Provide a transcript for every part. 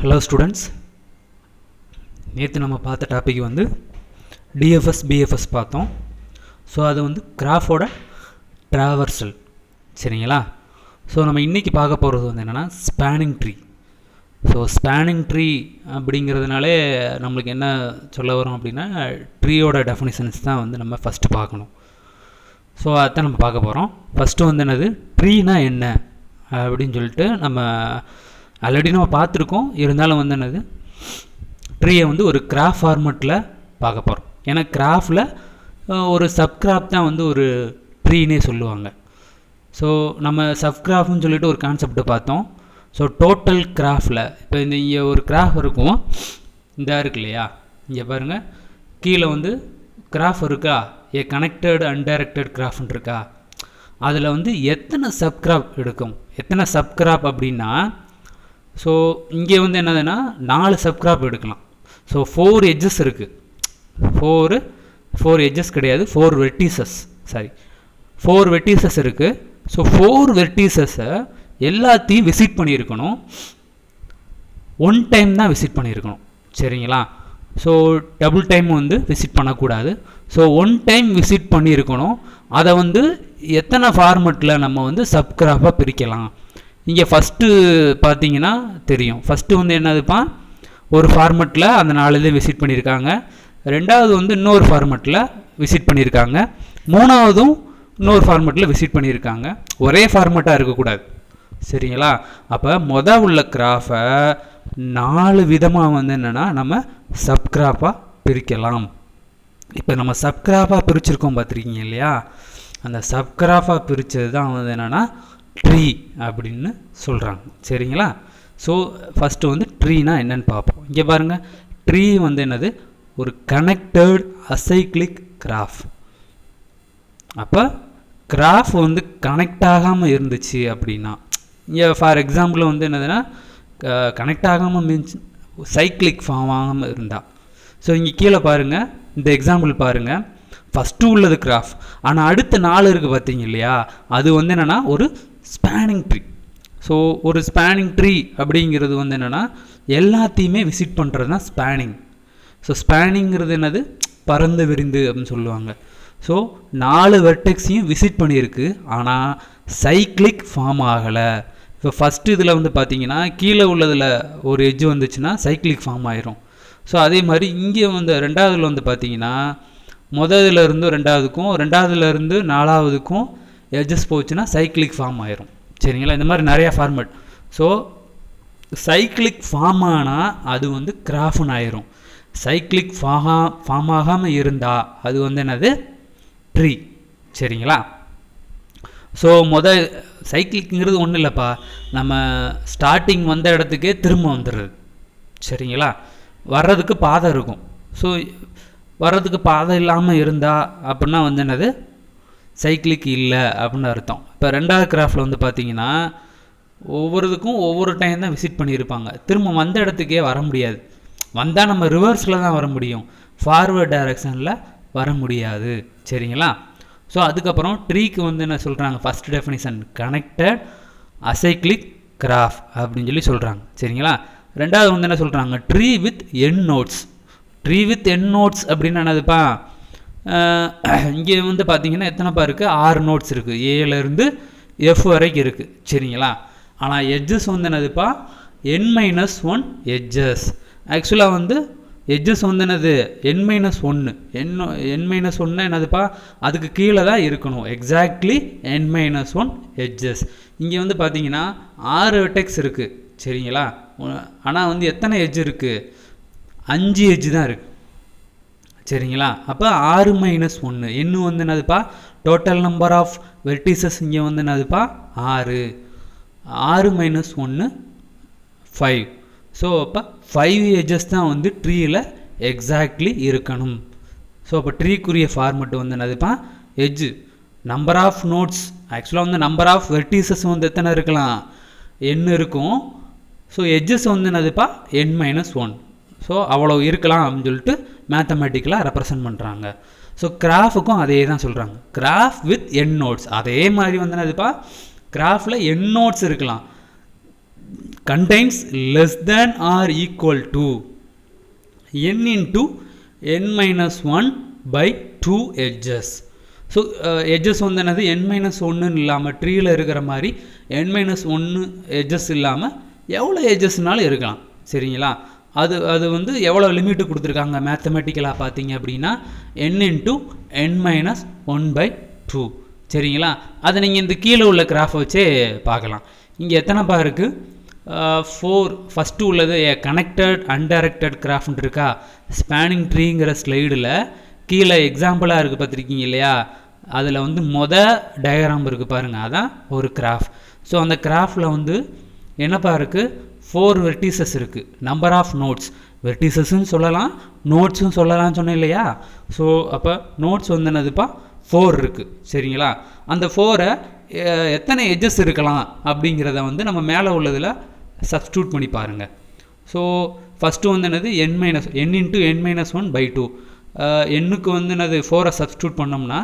Hello students, நேற்று நம்ம பார்த்த டாபிக் வந்து டிஎஃப்எஸ் பிஎஃப்எஸ் பார்த்தோம். ஸோ அது வந்து கிராஃபோட ட்ராவர்சல், சரிங்களா? ஸோ நம்ம இன்றைக்கி பார்க்க போகிறது வந்து என்னென்னா spanning tree. So spanning tree அப்படிங்கிறதுனாலே நம்மளுக்கு என்ன சொல்ல வரும் அப்படின்னா ட்ரீயோட டெஃபினிஷன்ஸ் தான் வந்து நம்ம ஃபஸ்ட்டு பார்க்கணும். ஸோ அதான் நம்ம பார்க்க போகிறோம். ஃபஸ்ட்டு வந்து என்னது ட்ரீனா என்ன அப்படின்னு சொல்லிட்டு நம்ம ஆல்ரெடி நம்ம பார்த்துருக்கோம். இருந்தாலும் வந்து என்னது ட்ரீயை வந்து ஒரு கிராஃப் ஃபார்மெட்டில் பார்க்க போகிறோம். ஏன்னா கிராஃபில் ஒரு சப்கிராஃப் தான் வந்து ஒரு ட்ரீனே சொல்லுவாங்க. ஸோ நம்ம சப்கிராஃப்னு சொல்லிட்டு ஒரு கான்செப்டை பார்த்தோம். ஸோ டோட்டல் கிராஃபில் இப்போ இந்த இங்கே ஒரு கிராஃப் இருக்கும், இந்த இருக்கு இல்லையா, இங்கே பாருங்கள் கீழே வந்து கிராஃப் இருக்கா, கனெக்டட் அன்டைரக்டட் கிராஃப்னு இருக்கா, அதில் வந்து எத்தனை சப்கிராஃப் எடுக்கும், எத்தனை சப்கிராஃப் அப்படின்னா ஸோ இங்கே வந்து என்னதுன்னா 4 சப்கிராஃப் எடுக்கலாம். ஸோ 4 எட்ஜஸ் இருக்குது, 4 எட்ஜஸ் கிடையாது, 4 வெர்டிசஸ், சாரி 4 வெர்டிசஸ் இருக்குது. ஸோ 4 வெர்டிசஸை எல்லாத்தையும் விசிட் பண்ணியிருக்கணும், 1 டைம் தான் விசிட் பண்ணியிருக்கணும், சரிங்களா? ஸோ டபுள் டைம் வந்து விசிட் பண்ணக்கூடாது. ஸோ 1 டைம் விசிட் பண்ணியிருக்கணும். அதை வந்து எத்தனை ஃபார்மெட்டில் நம்ம வந்து சப்கிராஃபாக பிரிக்கலாம். இங்கே ஃபஸ்ட்டு பார்த்தீங்கன்னா தெரியும், ஃபஸ்ட்டு வந்து என்னதுப்பா ஒரு ஃபார்மெட்டில் அந்த 4 இதை விசிட் பண்ணியிருக்காங்க, ரெண்டாவது வந்து இன்னொரு ஃபார்மெட்டில் விசிட் பண்ணியிருக்காங்க, மூணாவதும் இன்னொரு ஃபார்மெட்டில் விசிட் பண்ணியிருக்காங்க. ஒரே ஃபார்மெட்டாக இருக்கக்கூடாது, சரிங்களா? அப்போ உள்ள கிராஃபை 4 விதமாக வந்து என்னென்னா நம்ம சப்கிராஃபாக பிரிக்கலாம். இப்போ நம்ம சப்கிராஃபாக பிரிச்சிருக்கோம் பார்த்துருக்கீங்க இல்லையா, அந்த சப்கிராஃபாக பிரித்தது தான் வந்து என்னென்னா ட்ரீ அப்படின்னு சொல்கிறாங்க, சரிங்களா? ஸோ ஃபஸ்ட்டு வந்து ட்ரீனா என்னன்னு பார்ப்போம். இங்கே பாருங்கள், ட்ரீ வந்து என்னது ஒரு கனெக்டட் அசைக்ளிக் கிராஃப். அப்போ கிராஃப் வந்து கனெக்ட் ஆகாமல் இருந்துச்சு அப்படின்னா, இங்கே ஃபார் எக்ஸாம்பிள் வந்து என்னதுன்னா கனெக்ட் ஆகாமல் மீன்ஸ் சைக்ளிக் ஃபார்ம் ஆகாமல் இருந்தால். ஸோ இங்கே கீழே பாருங்கள், இந்த எக்ஸாம்பிள் பாருங்கள், ஃபஸ்ட்டு உள்ளது கிராஃப், ஆனால் அடுத்த 4 இருக்குது பார்த்தீங்க இல்லையா, அது வந்து என்னென்னா ஒரு ஸ்பேனிங் ட்ரீ. ஸோ ஒரு ஸ்பேனிங் ட்ரீ அப்படிங்கிறது வந்து என்னென்னா எல்லாத்தையுமே விசிட் பண்ணுறது தான் ஸ்பேனிங். ஸோ ஸ்பேனிங்கிறது என்னது பறந்து விரிந்து அப்படின்னு சொல்லுவாங்க. ஸோ 4 வெர்டெக்ஸையும் விசிட் பண்ணியிருக்கு, ஆனால் சைக்ளிக் ஃபார்ம் ஆகலை. இப்போ ஃபஸ்ட்டு இதில் வந்து பார்த்தீங்கன்னா கீழே உள்ளதில் ஒரு எட்ஜ் வந்துச்சுன்னா சைக்ளிக் ஃபார்ம் ஆயிரும். ஸோ அதே மாதிரி இங்கே வந்து ரெண்டாவதுல வந்து பார்த்தீங்கன்னா முதல்லேருந்து ரெண்டாவதுக்கும், ரெண்டாவதுலேருந்து 4வதுக்கும் எட்ஜஸ் போச்சுன்னா சைக்ளிக் ஃபார்ம் ஆயிரும், சரிங்களா? இந்த மாதிரி நிறையா ஃபார்மேட். ஸோ சைக்ளிக் ஃபார்ம் ஆனால் அது வந்து கிராஃப்னு ஆயிரும். சைக்ளிக் ஃபார்ம் ஆகாமல் இருந்தால் அது வந்து என்னது ட்ரீ, சரிங்களா? ஸோ சைக்ளிக்ங்கிறது ஒன்றும் இல்லைப்பா, நம்ம ஸ்டார்டிங் வந்த இடத்துக்கே திரும்ப வந்துடுறது, சரிங்களா? வர்றதுக்கு பாதை இருக்கும். ஸோ வர்றதுக்கு பாதை இல்லாமல் இருந்தால் அப்படின்னா வந்து என்னது சைக்கிளிக் இல்லை அப்படின்னு அர்த்தம். இப்போ ரெண்டாவது கிராஃபில் வந்து பார்த்தீங்கன்னா ஒவ்வொருத்துக்கும் ஒவ்வொரு டைம் தான் விசிட் பண்ணியிருப்பாங்க, திரும்ப வந்த இடத்துக்கே வர முடியாது. வந்தால் நம்ம ரிவர்ஸில் தான் வர முடியும், ஃபார்வர்ட் டைரக்ஷனில் வர முடியாது, சரிங்களா? ஸோ அதுக்கப்புறம் ட்ரீக்கு வந்து என்ன சொல்கிறாங்க, first definition connected acyclic graph அப்படின்னு சொல்லி சொல்கிறாங்க, சரிங்களா? ரெண்டாவது வந்து என்ன சொல்கிறாங்க, tree with end notes. Tree with end notes அப்படின்னு என்னதுப்பா, இங்கே வந்து பார்த்தீங்கன்னா எத்தனைப்பா இருக்குது, 6 நோட்ஸ் இருக்குது, ஏலேருந்து எஃப் வரைக்கும் இருக்குது, சரிங்களா? ஆனால் எட்ஜஸ் வந்து என்னதுப்பா n-1 எட்ஜஸ். ஆக்சுவலாக வந்து எட்ஜஸ் வந்து என்னது n-1, n-1 என்னதுப்பா அதுக்கு கீழே தான் இருக்கணும், எக்ஸாக்ட்லி n-1 எட்ஜஸ். இங்கே வந்து பார்த்தீங்கன்னா 6 வெர்டெக்ஸ் இருக்குது, சரிங்களா? ஆனால் வந்து எத்தனை எட்ஜ் இருக்குது, 5 எட்ஜ் தான் இருக்குது, சரிங்களா? அப்போ 6-1 இன்னும் வந்து என்னதுப்பா டோட்டல் நம்பர் ஆஃப் வெர்டிசஸ் இங்கே வந்து என்னதுப்பா 6, 6-1 5. ஸோ அப்போ 5 எட்ஜஸ் தான் வந்து ட்ரீயில் எக்ஸாக்ட்லி இருக்கணும். ஸோ அப்போ ட்ரீக்குரிய ஃபார்மெட் வந்து என்னதுப்பா எட்ஜு. நம்பர் ஆஃப் நோட்ஸ், ஆக்சுவலாக வந்து நம்பர் ஆஃப் வெர்டிசஸ் வந்து எத்தனை இருக்கலாம், n இருக்கும். ஸோ எட்ஜஸ் வந்து என்னதுப்பா n-1. ஸோ அவ்வளோ இருக்கலாம் அப்படின்னு சொல்லிட்டு மேத்தமெட்டிக்கலாக ரெப்ரசன்ட் பண்ணுறாங்க. ஸோ கிராஃபுக்கும் அதே தான் சொல்கிறாங்க, கிராஃப் வித் எண்ட் நோட்ஸ். அதே மாதிரி வந்து என்னதுப்பா கிராஃபில் எண்ட் நோட்ஸ் இருக்கலாம், contains less than or equal to n into n minus 1 by 2 edges. So edges வந்து என்னது n மைனஸ் ஒன்றுன்னு இல்லாமல் ட்ரீயில் இருக்கிற மாதிரி n மைனஸ் ஒன்று எட்ஜஸ் இல்லாமல் எவ்வளோ எட்ஜஸ்னாலும் இருக்கலாம். சரிங்களா? அது வந்து எவ்வளோ லிமிட்டு கொடுத்துருக்காங்க மேத்தமெட்டிக்கலாக பார்த்தீங்க அப்படின்னா n into n minus 1 by 2. சரிங்களா? அதை நீங்கள் இந்த கீழே உள்ள கிராஃபை வச்சே பார்க்கலாம். இங்கே எத்தனைப்பா இருக்குது? 4. ஃபஸ்ட்டு உள்ளது கனெக்டட் அன்டைரக்டட் கிராஃப்னு இருக்கா? ஸ்பேனிங் ட்ரீங்கிற ஸ்லைடில் கீழே எக்ஸாம்பிளாக இருக்குது பார்த்துருக்கீங்க இல்லையா? அதில் வந்து டயக்ராம் இருக்குது பாருங்கள், அதான் ஒரு கிராஃப். ஸோ அந்த கிராஃபில் வந்து என்னப்பா இருக்குது? 4 வெர்டிசஸ் இருக்குது. நம்பர் ஆஃப் நோட்ஸ், வெர்டிசஸ்ன்னு சொல்லலாம், நோட்ஸும் சொல்லலாம்னு சொன்னேன் இல்லையா? ஸோ அப்போ நோட்ஸ் வந்து என்னதுப்பா 4 இருக்குது. சரிங்களா? அந்த 4-ஐ எத்தனை எட்ஜஸ் இருக்கலாம் அப்படிங்கிறத வந்து நம்ம மேலே உள்ளதில் சப்ஸ்டியூட் பண்ணி பாருங்கள். ஸோ ஃபஸ்ட்டு வந்து என்னது n into n minus 1 by 2. எண்ணுக்கு வந்து என்னது 4-ஐ சப்ஸ்டியூட் பண்ணோம்னா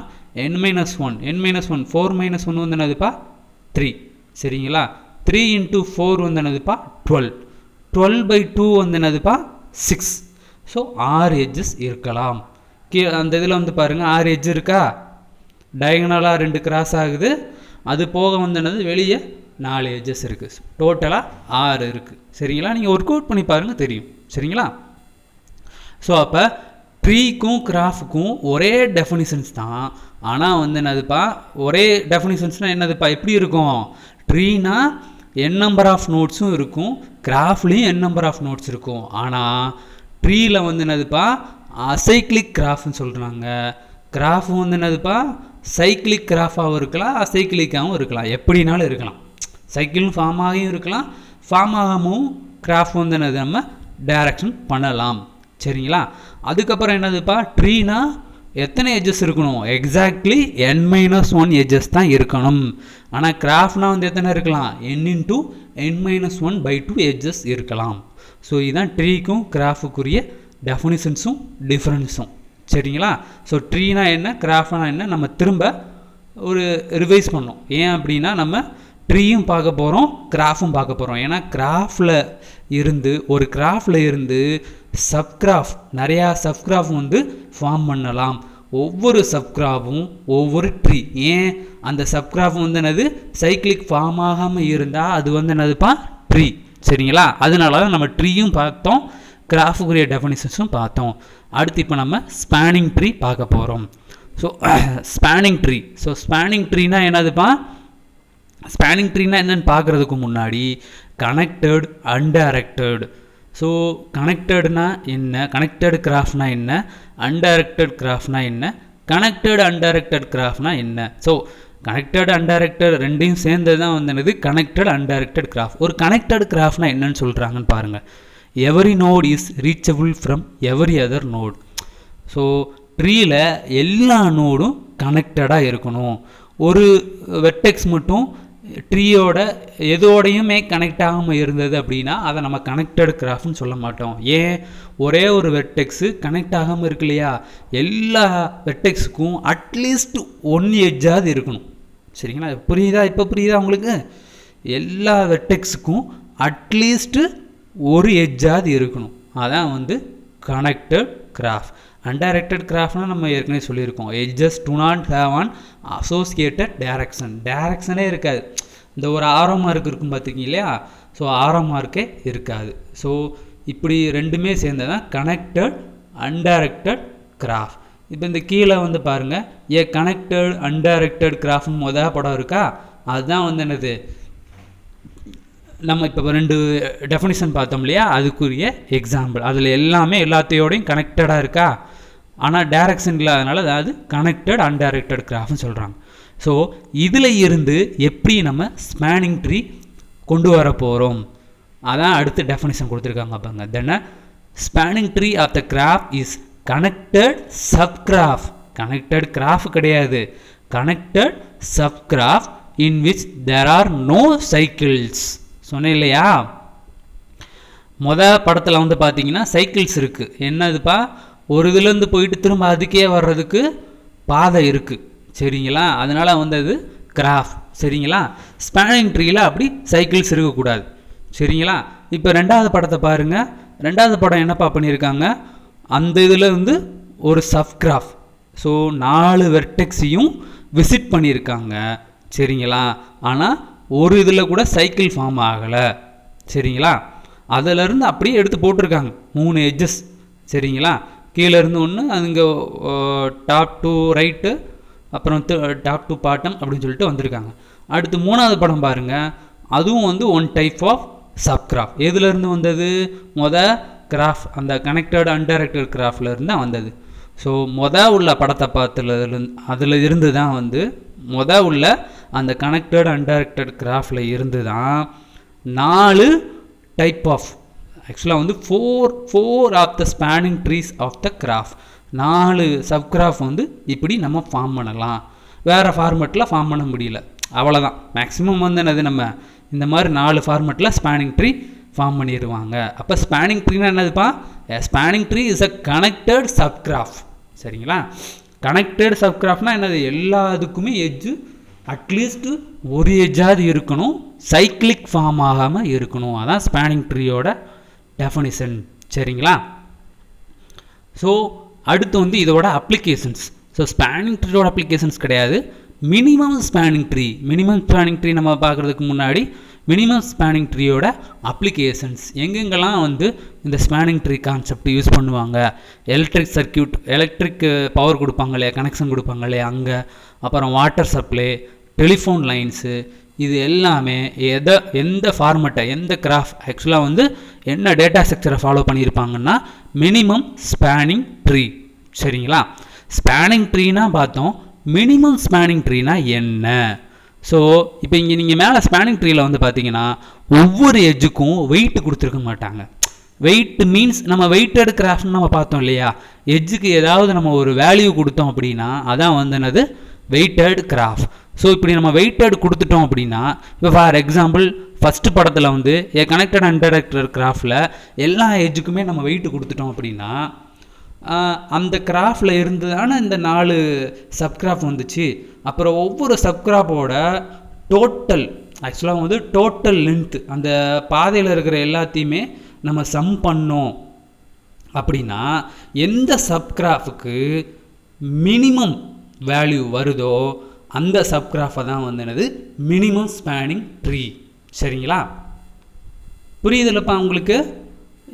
n மைனஸ் 1 4 மைனஸ் 1 வந்து என்னதுப்பா 3. சரிங்களா? 3 இன்ட்டு 4 வந்து என்னதுப்பா 12 by 2 வந்து என்னதுப்பா 6. ஸோ 6 எட்ஜஸ் இருக்கலாம். அந்த இதில் வந்து பாருங்கள் 6 எட்ஜ் இருக்கா? டயகனலாக 2 கிராஸ் ஆகுது. அது போக வந்து என்னது வெளியே 4 எட்ஜஸ் இருக்குது. டோட்டலாக 6 இருக்குது. சரிங்களா? நீங்கள் ஒர்க் அவுட் பண்ணி பாருங்கள், தெரியும். சரிங்களா? ஸோ அப்போ ட்ரீக்கும் கிராஃபுக்கும் ஒரே டெஃபினிஷன்ஸ் தான். ஆனால் வந்து என்னதுப்பா ஒரே டெஃபினிஷன்ஸ்னால் என்னதுப்பா எப்படி இருக்கும்? ட்ரீனா n நம்பர் ஆஃப் நோட்ஸும் இருக்கும், கிராஃப்லேயும் n நம்பர் ஆஃப் நோட்ஸ் இருக்கும். ஆனால் ட்ரீயில் வந்து என்னதுப்பா அசைக்ளிக் கிராஃப்னு சொல்கிறாங்க. கிராஃப் வந்து என்னதுப்பா சைக்கிளிக் கிராஃபாகவும் இருக்கலாம், அசைக்கிளிக்காகவும் இருக்கலாம், எப்படினாலும் இருக்கலாம். சைக்கிளும் ஃபார்ம் ஆகியும் இருக்கலாம், ஃபார்ம் ஆகாமல் கிராஃப் வந்து என்னது நம்ம டைரக்ஷன் பண்ணலாம். சரிங்களா? அதுக்கப்புறம் என்னதுப்பா ட்ரீனா எத்தனை எட்ஜஸ் இருக்கணும்? எக்ஸாக்ட்லி n மைனஸ் 1 எட்ஜஸ் தான் இருக்கணும். ஆனால் கிராஃப்னா வந்து எத்தனை இருக்கலாம்? n into n minus 1 by 2 edges இருக்கலாம். ஸோ இதுதான் ட்ரீக்கும் கிராஃபுக்குரிய டெஃபினிஷன்ஸும் டிஃப்ரென்ஸும். சரிங்களா? ஸோ ட்ரீனா என்ன, கிராஃப்னா என்ன, நம்ம திரும்ப ஒரு ரிவைஸ் பண்ணோம். ஏன் அப்படின்னா நம்ம ட்ரீயும் பார்க்க போகிறோம், கிராஃபும் பார்க்க போகிறோம். ஏன்னா ஒரு கிராஃபில் இருந்து சப்கிராஃப், நிறையா சப்கிராஃப் வந்து ஃபார்ம் பண்ணலாம். ஒவ்வொரு சப்கிராஃபும் ஒவ்வொரு ட்ரீ. ஏன் அந்த சப்கிராஃப் வந்து என்னது சைக்கிளிக் ஃபார்ம் ஆகாமல் இருந்தால் அது வந்து என்னதுப்பா ட்ரீ. சரிங்களா? அதனால தான் நம்ம ட்ரீயும் பார்த்தோம், கிராஃபுக்குரிய டெஃபினிஷன்ஸும் பார்த்தோம். அடுத்து இப்போ நம்ம ஸ்பேனிங் ட்ரீ பார்க்க போகிறோம். So spanning tree. So spanning ட்ரீனா என்னதுப்பா? ஸ்பேனிங் ட்ரீனா என்னன்னு பார்க்குறதுக்கு முன்னாடி கனெக்டட் அன்டைரக்டட். ஸோ கனெக்டட்னா என்ன, கனெக்டட் கிராஃப்னா என்ன, அன்டைரக்டட் கிராஃப்னா என்ன, கனெக்டட் அன்டைரக்டட் கிராஃப்னா என்ன. ஸோ கனெக்டட் அன்டைரக்டட் ரெண்டையும் சேர்ந்தது தான் வந்து என்னது கனெக்டட் அன்டைரக்டட் கிராஃப். ஒரு கனெக்டட் கிராஃப்னா என்னன்னு சொல்கிறாங்கன்னு பாருங்கள். Every node is reachable from every other node. So ட்ரீயில் எல்லா நோடும் கனெக்டடாக இருக்கணும். ஒரு வெர்டெக்ஸ் மட்டும் ட்ரீயோட எதோடையுமே கனெக்ட் ஆகாமல் இருந்தது அப்படின்னா அதை நம்ம கனெக்டட் கிராஃப்னு சொல்ல மாட்டோம். ஏன்? ஒரே ஒரு வெர்டெக்ஸு கனெக்ட் ஆகாமல் இருக்கு இல்லையா? எல்லா வெர்டெக்ஸுக்கும் அட்லீஸ்ட் 1 எட்ஜாவது இருக்கணும். சரிங்களா? புரியுதா? இப்போ புரியுதா உங்களுக்கு? எல்லா வெர்டெக்ஸுக்கும் அட்லீஸ்ட்டு ஒரு எட்ஜாவது இருக்கணும். அதான் வந்து கனெக்டட் கிராஃப். அன்டைரக்டட் கிராஃப்னால் நம்ம ஏற்கனவே சொல்லியிருக்கோம், edges do not have an associated டைரக்ஷனே இருக்காது. இந்த ஒரு ஆரோ மார்க் இருக்கும் பார்த்துருக்கீங்க இல்லையா? ஸோ ஆரோ மார்க்கே இருக்காது. ஸோ இப்படி ரெண்டுமே சேர்ந்து தான் கனெக்டட் அன்டைரக்டட் கிராஃப். இப்போ இந்த கீழே வந்து பாருங்கள், கனெக்டட் அன்டைரக்டட் கிராஃப்னு படம் இருக்கா? அதுதான் வந்து என்னது நம்ம இப்போ 2 டெஃபினிஷன் பார்த்தோம் இல்லையா? அதுக்குரிய எக்ஸாம்பிள். அதில் எல்லாமே எல்லாத்தையோடையும் கனெக்டடாக இருக்கா? ஆனால் டைரக்ஷன் இல்லாதனால அதாவது கனெக்டட் அன்டைரக்டட் கிராஃப்னு சொல்கிறாங்க. ஸோ இதில் இருந்து எப்படி நம்ம ஸ்பேனிங் ட்ரீ கொண்டு வர போகிறோம், அதான் அடுத்த டெஃபினிஷன் கொடுத்துருக்காங்க. பாருங்க, then spanning tree of the graph is connected subgraph. Connected graph கிடையாது, connected subgraph in which there are no cycles. சொன்னேன் இல்லையா? படத்தில் வந்து பார்த்தீங்கன்னா சைக்கிள்ஸ் இருக்குது. என்னதுப்பா? ஒரு இதுலேருந்து போயிட்டு திரும்ப அதுக்கே வர்றதுக்கு பாதை இருக்குது. சரிங்களா? அதனால் வந்து அது கிராஃப். சரிங்களா? ஸ்பேனிங் ட்ரீயில் அப்படி சைக்கிள்ஸ் இருக்கக்கூடாது. சரிங்களா? இப்போ ரெண்டாவது படத்தை பாருங்கள். ரெண்டாவது படம் என்னப்பா பண்ணியிருக்காங்க, அந்த இதில் வந்து ஒரு சப்கிராஃப், ஸோ 4 வெர்டெக்ஸையும் விசிட் பண்ணியிருக்காங்க. சரிங்களா? ஆனால் ஒரு இதில் கூட சைக்கிள் ஃபார்ம் ஆகலை. சரிங்களா? அதிலேருந்து அப்படியே எடுத்து போட்டிருக்காங்க 3 எட்ஜஸ். சரிங்களா? கீழே இருந்து ஒன்று, அங்கே டாப் டு ரைட்டு, அப்புறம் டாப் டு பாட்டம் அப்படின்னு சொல்லிட்டு வந்திருக்காங்க. அடுத்து மூணாவது படம் பாருங்கள். அதுவும் வந்து ஒன் டைப் ஆஃப் சப்கிராஃப். எதுலேருந்து வந்தது? கிராஃப், அந்த கனெக்டட் அன்டைரக்டட் கிராஃப்லேருந்து தான் வந்தது. ஸோ உள்ள படத்தை அதில் இருந்து தான் வந்து உள்ள அந்த கனெக்டட் அன்டைரக்டட் கிராஃபில் இருந்து தான் 4 டைப் ஆஃப், ஆக்சுவலாக வந்து four of the spanning trees of the graph, 4 subgraph வந்து இப்படி நம்ம ஃபார்ம் பண்ணலாம். வேறு ஃபார்மெட்டில் ஃபார்ம் பண்ண முடியல, அவ்வளோதான். மேக்ஸிமம் வந்து என்னது, நம்ம இந்த மாதிரி 4 ஃபார்மெட்டில் ஸ்பேனிங் ட்ரீ ஃபார்ம் பண்ணிடுவாங்க. அப்போ ஸ்பேனிங் ட்ரீனா என்னதுப்பா? Spanning tree is a connected subgraph. சரிங்களா? கனெக்டட் சப்கிராஃப்னால் என்னது, எல்லாத்துக்குமே எட்ஜு அட்லீஸ்ட்டு ஒரு எட்ஜாவது இருக்கணும், சைக்கிளிக் ஃபார்ம் ஆகாமல் இருக்கணும். அதான் ஸ்பேனிங் ட்ரீயோட டெஃபனிஷன். சரிங்களா? ஸோ அடுத்து வந்து இதோட அப்ளிகேஷன்ஸ். ஸோ ஸ்பேனிங் ட்ரீயோட அப்ளிகேஷன்ஸ் கிடையாது, minimum spanning tree. Minimum spanning tree நம்ம பார்க்குறதுக்கு முன்னாடி மினிமம் ஸ்பேனிங் ட்ரீயோட அப்ளிகேஷன்ஸ் எங்கெங்கெல்லாம் வந்து இந்த ஸ்பேனிங் ட்ரீ கான்செப்ட் யூஸ் பண்ணுவாங்க. எலக்ட்ரிக் சர்க்கியூட், எலக்ட்ரிக் பவர் கொடுப்பாங்க இல்லையா, கனெக்ஷன் கொடுப்பாங்க இல்லையா அங்கே, அப்புறம் வாட்டர் சப்ளை, டெலிஃபோன் லைன்ஸு, இது எல்லாமே எந்த ஃபார்மெட்டை, எந்த கிராஃப், ஆக்சுவலாக வந்து என்ன டேட்டா ஸ்ட்ரக்சரை ஃபாலோ பண்ணியிருப்பாங்கன்னா மினிமம் ஸ்பேனிங் ட்ரீ. சரிங்களா? ஸ்பேனிங் ட்ரீனா பார்த்தோம், மினிமம் ஸ்பேனிங் ட்ரீனா என்ன? ஸோ இப்போ இங்கே நீங்கள் மேலே ஸ்பேனிங் ட்ரீயில் வந்து பார்த்தீங்கன்னா ஒவ்வொரு எட்ஜுக்கும் வெயிட் கொடுத்துருக்க மாட்டாங்க. வெயிட் மீன்ஸ் நம்ம வெயிட்டட் கிராஃப்ட்னு நம்ம பார்த்தோம் இல்லையா, எட்ஜுக்கு ஏதாவது நம்ம ஒரு வேல்யூ கொடுத்தோம் அப்படின்னா அதான் வந்து என்னது, வெயிட்டட் கிராஃப். ஸோ இப்படி நம்ம வெயிட்டட் கொடுத்துட்டோம் அப்படின்னா, இப்போ ஃபார் எக்ஸாம்பிள் ஃபஸ்ட்டு படத்தில் வந்து கனெக்டட் அன்டைரக்டட் கிராஃபில் எல்லா எட்ஜுக்குமே நம்ம வெயிட் கொடுத்துட்டோம் அப்படின்னா அந்த கிராஃபில் இருந்து தானே இந்த 4 சப்கிராஃப் வந்துச்சு. அப்புறம் ஒவ்வொரு சப்கிராஃபோட டோட்டல், ஆக்சுவலாக வந்து டோட்டல் லென்த்து, அந்த பாதையில் இருக்கிற எல்லாத்தையுமே நம்ம சம் பண்ணோம் அப்படின்னா எந்த சப்கிராஃபுக்கு மினிமம் வேல்யூ வருதோ அந்த சப்கிராஃபை தான் வந்து என்னது, மினிமம் ஸ்பேனிங் ட்ரீ. சரிங்களா? புரியுதுல்லப்பா உங்களுக்கு?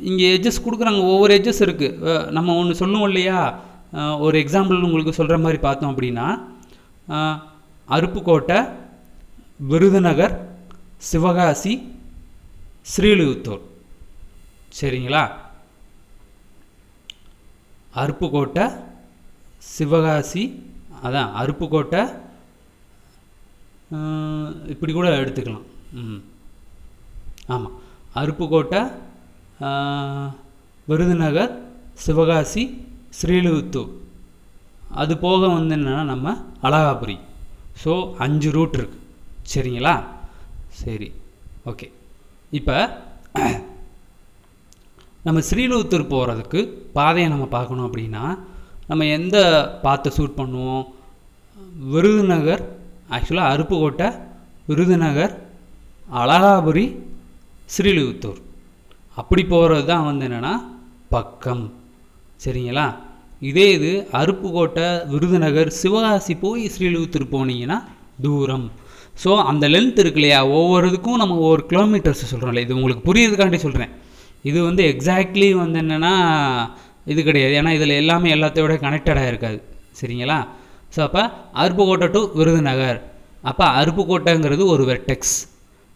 இங்கே எட்ஜஸ் கொடுக்குறாங்க, ஒவ்வொரு எட்ஜஸ் இருக்குது. நம்ம ஒன்று சொல்லுவோம் இல்லையா, ஒரு எக்ஸாம்பிள் உங்களுக்கு சொல்கிற மாதிரி பார்த்தோம் அப்படின்னா, அருப்புக்கோட்டை, விருதுநகர், சிவகாசி, ஸ்ரீவில்லிபுத்தூர். சரிங்களா? அருப்புக்கோட்டை, சிவகாசி, அதான் அருப்புக்கோட்டை, இப்படி கூட எடுத்துக்கலாம். ஆமாம், அருப்புக்கோட்டை, விருதுநகர், சிவகாசி, ஸ்ரீவில்லிபுத்தூர், அது போக வந்து என்னென்னா நம்ம அழகாபுரி. ஸோ 5 ரூட் இருக்குது. சரிங்களா? சரி, ஓகே. இப்போ நம்ம ஸ்ரீவில்லிபுத்தூர் போகிறதுக்கு பாதையை நம்ம பார்க்கணும் அப்படின்னா நம்ம எந்த பாத்தை சூட் பண்ணுவோம்? விருதுநகர், ஆக்சுவலாக அருப்புக்கோட்டை, விருதுநகர், அழகாபுரி, ஸ்ரீவில்லிபுத்தூர், அப்படி போகிறது தான் வந்து என்னென்னா பக்கம். சரிங்களா? இதே இது அருப்புக்கோட்டை, விருதுநகர், சிவகாசி போய் ஸ்ரீவில்லிபுத்தூர் போனீங்கன்னா தூரம். ஸோ அந்த லென்த் இருக்கு இல்லையா, ஒவ்வொரு இதுக்கும் நம்ம ஒவ்வொரு கிலோமீட்டர்ஸ் சொல்கிறோம் இல்லையா, இது உங்களுக்கு புரியுறதுக்காண்டி சொல்கிறேன். இது வந்து எக்ஸாக்ட்லி வந்து என்னென்னா இது கிடையாது, ஏன்னா இதில் எல்லாமே எல்லாத்தையோட கனெக்டடாக இருக்காது. சரிங்களா? ஸோ அப்போ அருப்புக்கோட்டை டு விருதுநகர், அப்போ அருப்புக்கோட்டைங்கிறது ஒரு வெர்டெக்ஸ்,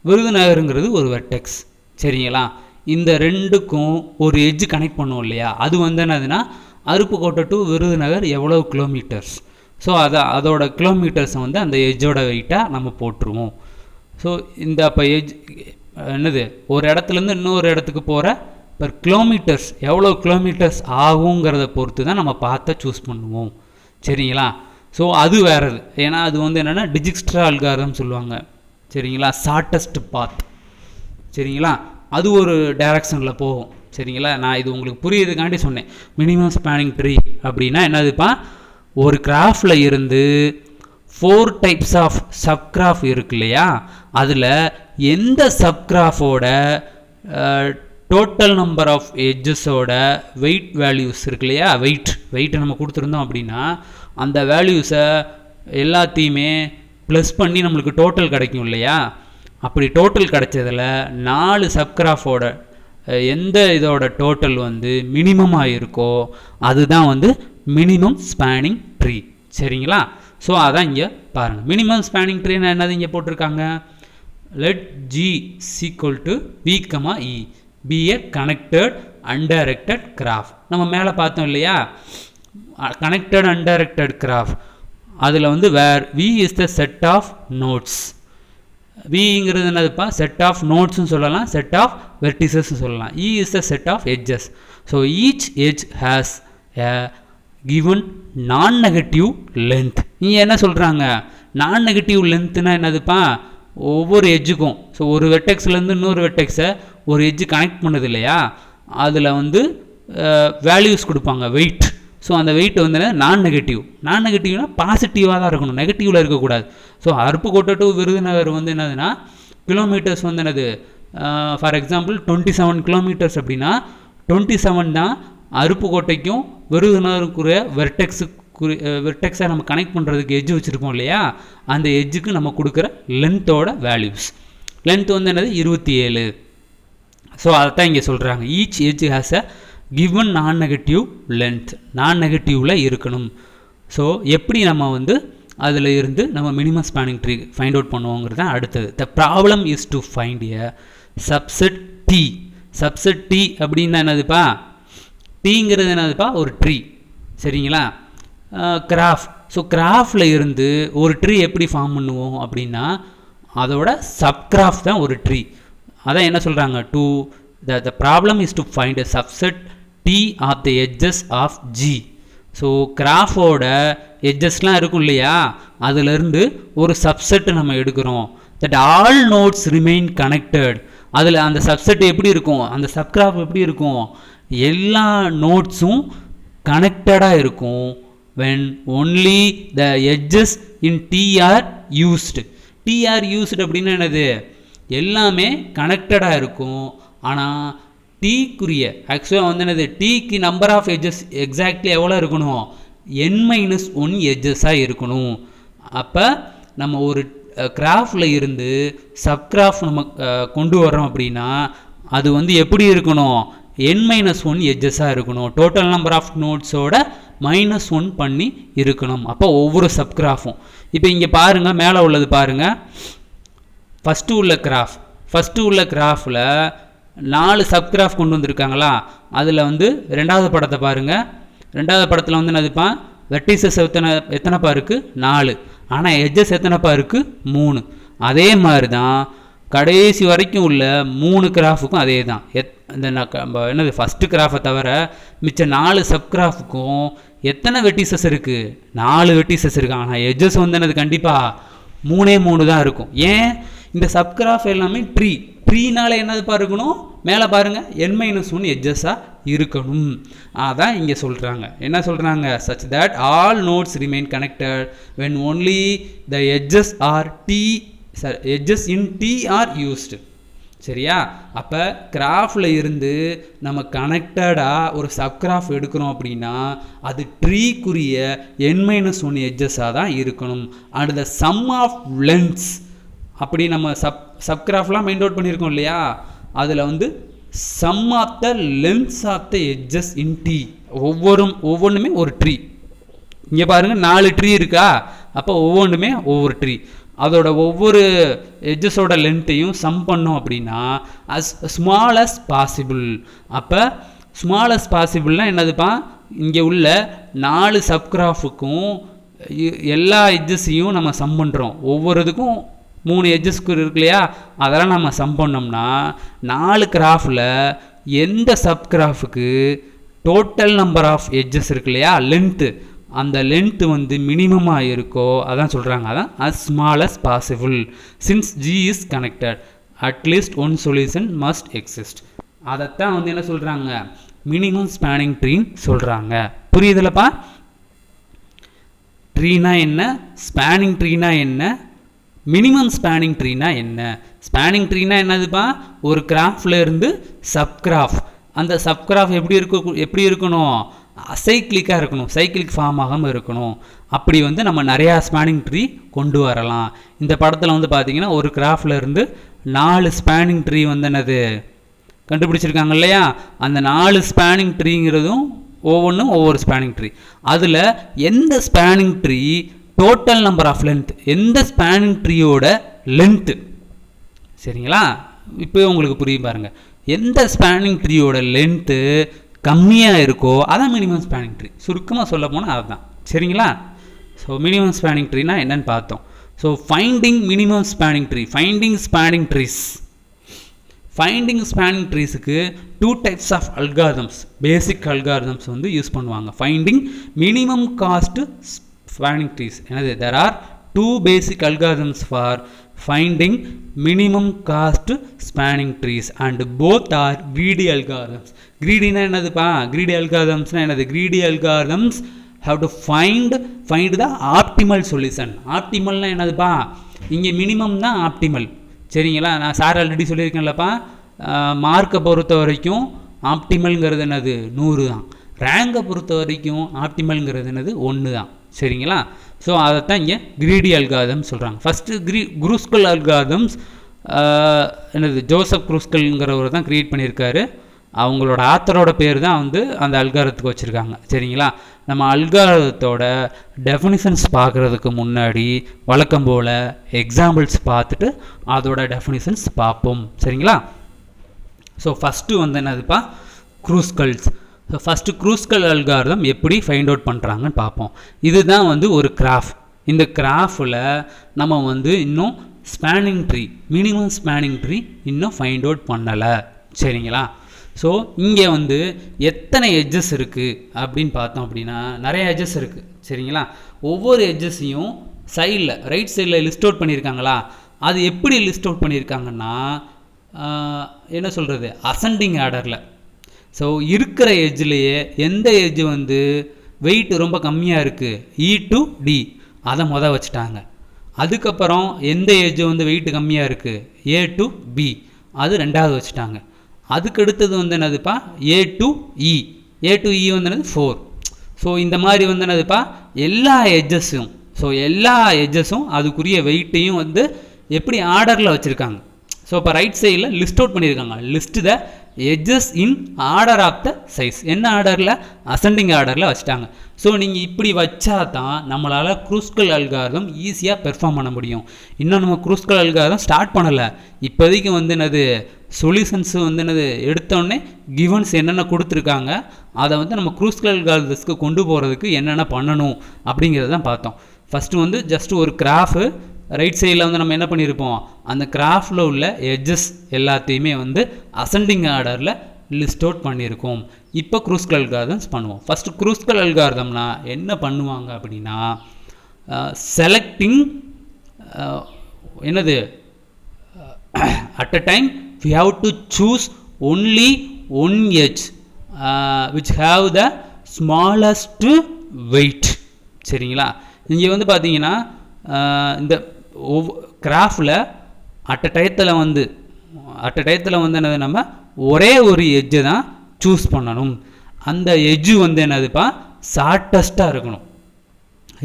விருதுநகருங்கிறது ஒரு வெர்டெக்ஸ். சரிங்களா? இந்த ரெண்டுக்கும் ஒரு எட்ஜ் கனெக்ட் பண்ணுவோம் இல்லையா, அது வந்து என்னதுன்னா அருப்புக்கோட்டை டு விருதுநகர் எவ்வளோ கிலோமீட்டர்ஸ். ஸோ அதோட கிலோமீட்டர்ஸை வந்து அந்த எட்ஜோட வெயிட்டாக நம்ம போட்டுருவோம். ஸோ இந்த அப்போ எட்ஜ் என்னது, ஒரு இடத்துலேருந்து இன்னொரு இடத்துக்கு போகிற பர் கிலோமீட்டர்ஸ் எவ்வளோ கிலோமீட்டர்ஸ் ஆகுங்கிறத பொறுத்து தான் நம்ம பார்த்த சூஸ் பண்ணுவோம். சரிங்களா? ஸோ அது வேறது, ஏன்னா அது வந்து என்னென்னா டிஜிக்ஸ்ட்ரா அல்காரிதம் சொல்லுவாங்க. சரிங்களா? Shortest path. சரிங்களா? அது ஒரு டைரக்ஷனில் போகும். சரிங்களா? நான் இது உங்களுக்கு புரியுறதுக்காண்டி சொன்னேன். மினிமம் ஸ்பேனிங் ட்ரீ அப்படின்னா என்னதுப்பா, ஒரு கிராஃபில் இருந்து 4 டைப்ஸ் ஆஃப் சப்கிராஃப் இருக்கு இல்லையா, அதில் எந்த சப்கிராஃபோட டோட்டல் நம்பர் ஆஃப் எட்ஜஸோட வெயிட் வேல்யூஸ் இருக்கு இல்லையா, வெயிட்டை நம்ம கொடுத்துருந்தோம் அப்படின்னா அந்த வேல்யூஸை எல்லாத்தையுமே ப்ளஸ் பண்ணி நம்மளுக்கு டோட்டல் கிடைக்கும் இல்லையா. அப்படி டோட்டல் கிடைச்சதில் 4 சப்கிராஃபோட எந்த இதோட டோட்டல் வந்து மினிமமாக இருக்கோ அதுதான் வந்து மினிமம் ஸ்பேனிங் ட்ரீ. சரிங்களா. ஸோ அதான் இங்கே பாருங்கள், மினிமம் ஸ்பேனிங் ட்ரீனா என்னது இங்கே போட்டிருக்காங்க. let G equal to V, E be a connected undirected graph. நம்ம மேலே பார்த்தோம் இல்லையா, connected undirected graph. அதில் வந்து where V is the set of nodes. Vங்கிறது என்னதுப்பா, set of nodes சொல்லலாம், set of vertices சொல்லலாம். E is the set of edges. So each edge has a given non-negative length. இங்கே என்ன சொல்கிறாங்க, non-negative lengthனா என்னதுப்பா, ஒவ்வொரு எட்ஜுக்கும். ஸோ ஒரு வெர்டெக்ஸ்லேருந்து இன்னொரு வெர்டெக்ஸை ஒரு எட்ஜு கனெக்ட் பண்ணுது இல்லையா, அதில் வந்து வேல்யூஸ் கொடுப்பாங்க, வெயிட். ஸோ அந்த வெயிட் வந்து நான் நெகட்டிவ்னா பாசிட்டிவாக தான் இருக்கணும், நெகட்டிவில் இருக்கக்கூடாது. ஸோ அருப்புக்கோட்டை டு விருதுநகர் வந்து என்னதுன்னா கிலோமீட்டர்ஸ் வந்து என்னது, ஃபார் எக்ஸாம்பிள் 27 கிலோமீட்டர்ஸ் அப்படின்னா 27 தான் அருப்புக்கோட்டைக்கும் விருதுநகருக்குரிய வெர்டெக்ஸை நம்ம கனெக்ட் பண்ணுறதுக்கு எட்ஜ் வச்சுருக்கோம் இல்லையா, அந்த எட்ஜுக்கு நம்ம கொடுக்குற லென்த்தோட வேல்யூஸ். லென்த் வந்து என்னது 27. ஸோ அதைத்தான் இங்கே சொல்கிறாங்க, each edge has a given நான் நெகட்டிவ் லென்த், நான் நெகட்டிவில் இருக்கணும். ஸோ எப்படி நம்ம வந்து அதில் இருந்து நம்ம minimum spanning tree find out பண்ணுவோங்கிறது தான் அடுத்தது. The problem is to find a subset T. Subset T அப்படின்னா என்னதுப்பா, டீங்கிறது என்னதுப்பா, ஒரு ட்ரீ. சரிங்களா. கிராஃப். ஸோ கிராஃபில் இருந்து ஒரு ட்ரீ எப்படி ஃபார்ம் பண்ணுவோம் அப்படின்னா அதோட சப்கிராஃப் தான் ஒரு ட்ரீ. அதான் என்ன சொல்கிறாங்க, to the problem is to find a subset T of the edges of G. So கிராஃபோட எட்ஜஸ்லாம் இருக்கும் இல்லையா, அதிலிருந்து ஒரு சப்செட் நம்ம எடுக்கிறோம். That all nodes remain connected. அதில் அந்த சப்செட் எப்படி இருக்கும், அந்த சப்கிராஃப் எப்படி இருக்கும், எல்லா நோட்ஸும் கனெக்டடாக இருக்கும். when only the edges in T are used. T are used அப்படின்னா என்னது, எல்லாமே கனெக்டடாக இருக்கும். ஆனால் டீக்குரிய ஆக்சுவலாக வந்து என்னது, டீக்கு நம்பர் ஆஃப் எட்ஜஸ் எக்ஸாக்ட்லி எவ்வளோ இருக்கணும், n-1 எட்ஜஸாக இருக்கணும். அப்போ நம்ம ஒரு கிராஃபில் இருந்து சப்கிராஃப் நம்ம கொண்டு வர்றோம் அப்படின்னா அது வந்து எப்படி இருக்கணும், n-1 எட்ஜஸாக இருக்கணும். டோட்டல் நம்பர் ஆஃப் நோட்ஸோட -1 பண்ணி இருக்கணும். அப்போ ஒவ்வொரு சப்கிராஃபும். இப்போ இங்கே பாருங்கள், மேலே உள்ளது பாருங்கள், ஃபஸ்ட்டு உள்ள கிராஃபில் 4 சப்கிராஃப் கொண்டு வந்திருக்காங்களா, அதில் வந்து ரெண்டாவது படத்தை பாருங்கள். ரெண்டாவது படத்தில் வந்து என்னதுப்பா, வெர்டிசஸ் எத்தனைப்பா இருக்குது, 4. ஆனால் எட்ஜஸ் எத்தனைப்பா இருக்குது, 3. அதே மாதிரி தான் கடைசி வரைக்கும் உள்ள 3 கிராஃபுக்கும் அதே தான். இந்த என்னது ஃபஸ்ட்டு கிராஃபை தவிர மிச்ச 4 சப்கிராஃபுக்கும் எத்தனை வெர்டிசஸ் இருக்குது, 4 வெர்டிசஸ் இருக்குது. ஆனால் எட்ஜஸ் வந்து என்னது கண்டிப்பாக 3 தான் இருக்கும். ஏன், இந்த சப்கிராஃப் எல்லாமே ட்ரீனால என்னதுப்பா இருக்கணும், மேலே பாருங்கள் n-1 எட்ஜஸாக இருக்கணும். அதான் இங்கே சொல்கிறாங்க. என்ன சொல்கிறாங்க, such that all nodes remain connected when only the edges in T are used. சரியா. அப்போ கிராஃபில் இருந்து நம்ம கனெக்டடாக ஒரு சப்கிராஃப் எடுக்கிறோம் அப்படின்னா அது ட்ரீக்குரிய n-1 எட்ஜஸாக தான் இருக்கணும். And the sum of lengths, அப்படி நம்ம சப்கிராஃப்லாம் மைண்ட் அவுட் பண்ணியிருக்கோம் இல்லையா, அதில் வந்து sum of the lengths of the edges in T, ஒவ்வொன்றுமே ஒரு ட்ரீ. இங்கே பாருங்கள் 4 ட்ரீ இருக்கா, அப்போ ஒவ்வொன்றுமே ஒவ்வொரு ட்ரீ. அதோட ஒவ்வொரு எட்ஜஸோட லென்த்தையும் சம் பண்ணோம் அப்படின்னா as small as possible. அப்போ small as possibleனா என்னதுப்பா, இங்கே உள்ள 4 சப்கிராஃபுக்கும் எல்லா எட்ஜஸையும் நம்ம சம் பண்ணுறோம். ஒவ்வொரு இதுக்கும் 3 எட்ஜஸ்க்கு இருக்கு இல்லையா, அதெல்லாம் நம்ம சம் பண்ணோம்னா 4 கிராஃபில் எந்த சப்கிராஃபுக்கு டோட்டல் நம்பர் ஆஃப் எட்ஜஸ் இருக்கு இல்லையா, லென்த்து, அந்த லென்த்து வந்து மினிமமாக இருக்கோ அதான் சொல்கிறாங்க. அதான் as small as possible since G is connected at least one solution must exist. அதைத்தான் வந்து என்ன சொல்கிறாங்க, மினிமம் ஸ்பேனிங் ட்ரீன்னு சொல்கிறாங்க. புரியுதுலப்பா, ட்ரீனா என்ன, ஸ்பேனிங் ட்ரீனா என்ன, மினிமம் ஸ்பேனிங் ட்ரீனா என்ன? ஸ்பேனிங் ட்ரீனா என்னதுப்பா? ஒரு கிராஃப்ல இருந்து சப்கிராஃப். அந்த சப்கிராஃப் எப்படி இருக்கணும்? அசைக்ளிக்காக இருக்கணும், சைக்கிளிக் ஃபார்ம் ஆகாமல் இருக்கணும். அப்படி வந்து நம்ம நிறையா ஸ்பேனிங் ட்ரீ கொண்டு வரலாம். இந்த படத்தில் வந்து பார்த்தீங்கன்னா ஒரு கிராஃப்ல இருந்து 4 ஸ்பேனிங் ட்ரீ வந்து என்னது கண்டுபிடிச்சிருக்காங்க இல்லையா? அந்த 4 ஸ்பேனிங் ட்ரீங்கிறதும் ஒவ்வொன்றும் ஒவ்வொரு ஸ்பேனிங் ட்ரீ. அதில் எந்த spanning tree total number of length, எந்த ஸ்பேனிங் ட்ரீயோட லென்த்து, சரிங்களா? இப்போ உங்களுக்கு புரியும் பாருங்கள். எந்த ஸ்பேனிங் ட்ரீயோட லென்த்து கம்மியாக இருக்கோ அதான் மினிமம் ஸ்பேனிங் ட்ரீ. சுருக்கமாக சொல்ல போனால் அதுதான், சரிங்களா? ஸோ மினிமம் ஸ்பேனிங் ட்ரீனா என்னன்னு பார்த்தோம். So finding minimum spanning tree, finding spanning trees. Finding spanning ட்ரீஸுக்கு 2 types of algorithms, basic algorithms வந்து யூஸ் பண்ணுவாங்க. Finding minimum cost spanning trees. என்னது? there are 2 basic algorithms for finding minimum cost spanning trees and both are greedy algorithms. greedy na enadhu greedy algorithms na enadhu? greedy algorithms have to find the optimal solution. optimal na enadhu இங்கே minimum தான் optimal, சரிங்களா? நான் sir already சொல்லியிருக்கேன்லப்பா, மார்க்கை பொறுத்த வரைக்கும் ஆப்டிமல்ங்கிறது என்னது? 100 தான். ரேங்கை பொறுத்த வரைக்கும் ஆப்டிமல்ங்கிறது என்னது? 1 தான், சரிங்களா? ஸோ அதைத்தான் இங்கே கிரீடி அல்காரிதம் சொல்கிறாங்க. ஃபஸ்ட்டு குரூஸ்கல் அல்காரிதம்ஸ் என்னது? ஜோசப் குரூஸ்கல்ங்கிறவர் தான் க்ரியேட் பண்ணியிருக்காரு. அவங்களோட ஆத்தரோட பேர் தான் வந்து அந்த அல்காரத்துக்கு வச்சுருக்காங்க, சரிங்களா? நம்ம அல்காரத்தோட டெஃபினிஷன்ஸ் பார்க்குறதுக்கு முன்னாடி வழக்கம் போல் எக்ஸாம்பிள்ஸ் பார்த்துட்டு அதோட டெஃபினிஷன்ஸ் பார்ப்போம், சரிங்களா? ஸோ ஃபஸ்ட்டு வந்து என்னதுப்பா? குரூஸ்கல்ஸ். ஸோ ஃபஸ்ட்டு குரூஸ்கல் அல்காரிதம் எப்படி ஃபைண்ட் அவுட் பண்ணுறாங்கன்னு பார்ப்போம். இதுதான் வந்து ஒரு கிராஃப். இந்த கிராஃபில் நம்ம வந்து இன்னும் spanning tree, minimum spanning tree இன்னும் ஃபைண்ட் அவுட் பண்ணலை, சரிங்களா? ஸோ இங்கே வந்து எத்தனை எட்ஜஸ் இருக்குது அப்படின்னு பார்த்தோம் அப்படின்னா நிறைய எட்ஜஸ் இருக்குது, சரிங்களா? ஒவ்வொரு எட்ஜஸையும் சைடில் ரைட் சைடில் லிஸ்ட் அவுட் பண்ணியிருக்காங்களா? அது எப்படி லிஸ்ட் அவுட் பண்ணியிருக்காங்கன்னா என்ன சொல்கிறது? அசெண்டிங் ஆர்டரில். ஸோ இருக்கிற எட்ஜ்லேயே எந்த எட்ஜ் வந்து வெயிட் ரொம்ப கம்மியாக இருக்குது, E to D, அதை வச்சுட்டாங்க. அதுக்கப்புறம் எந்த எட்ஜ் வந்து வெயிட் கம்மியாக இருக்குது, A to B, அது ரெண்டாவது வச்சுட்டாங்க. அதுக்கு அடுத்தது வந்து என்னதுப்பா? A to E. A to E வந்து என்னது? 4. ஸோ இந்த மாதிரி வந்து என்னதுப்பா? எல்லா எட்ஜஸும் அதுக்குரிய வெயிட்டையும் வந்து எப்படி ஆர்டரில் வச்சுருக்காங்க. ஸோ இப்போ ரைட் சைடில் லிஸ்ட் அவுட் பண்ணியிருக்காங்க. List the edges in order of the size. என்ன ஆர்டரில்? அசெண்டிங் ஆர்டரில் வச்சுட்டாங்க. ஸோ நீங்கள் இப்படி வச்சா தான் நம்மளால் குரூஸ்கல் அல்காரிதம் ஈஸியாக பெர்ஃபார்ம் பண்ண முடியும். இன்னும் நம்ம குரூஸ்கல் அல்காரிதம் ஸ்டார்ட் பண்ணலை. இப்போதைக்கு வந்து என்னது? சொல்யூஷன்ஸ் வந்து என்னது? எடுத்தோடனே கிவன்ஸ் என்னென்ன கொடுத்துருக்காங்க அதை வந்து நம்ம குரூஸ்கல் அல்காரிதம்ஸ்க்கு கொண்டு போகிறதுக்கு என்னென்ன பண்ணணும் அப்படிங்கிறத தான் பார்த்தோம். ஃபஸ்ட்டு வந்து ஜஸ்ட் ஒரு கிராஃபு ரைட் சைடில் வந்து நம்ம என்ன பண்ணியிருப்போம்? அந்த கிராஃபில் உள்ள எட்ஜஸ் எல்லாத்தையுமே வந்து அசெண்டிங் ஆர்டரில் லிஸ்ட் அவுட் பண்ணியிருக்கோம். இப்போ குரூஸ்கல் அல்காரிதம்ஸ் பண்ணுவோம். ஃபஸ்ட்டு குரூஸ்கல் அல்காரிதம்னா என்ன பண்ணுவாங்க அப்படின்னா செலக்டிங் என்னது? At a time we have to choose only one edge which have the smallest weight, சரிங்களா? இங்கே வந்து பார்த்தீங்கன்னா இந்த கிராஃபில் அட் அ டயத்தில் வந்து என்னது? நம்ம ஒரே ஒரு எட்ஜை தான் சூஸ் பண்ணணும். அந்த எட்ஜு வந்து என்னதுப்பா? ஷார்ட்டஸ்ட்டாக இருக்கணும்,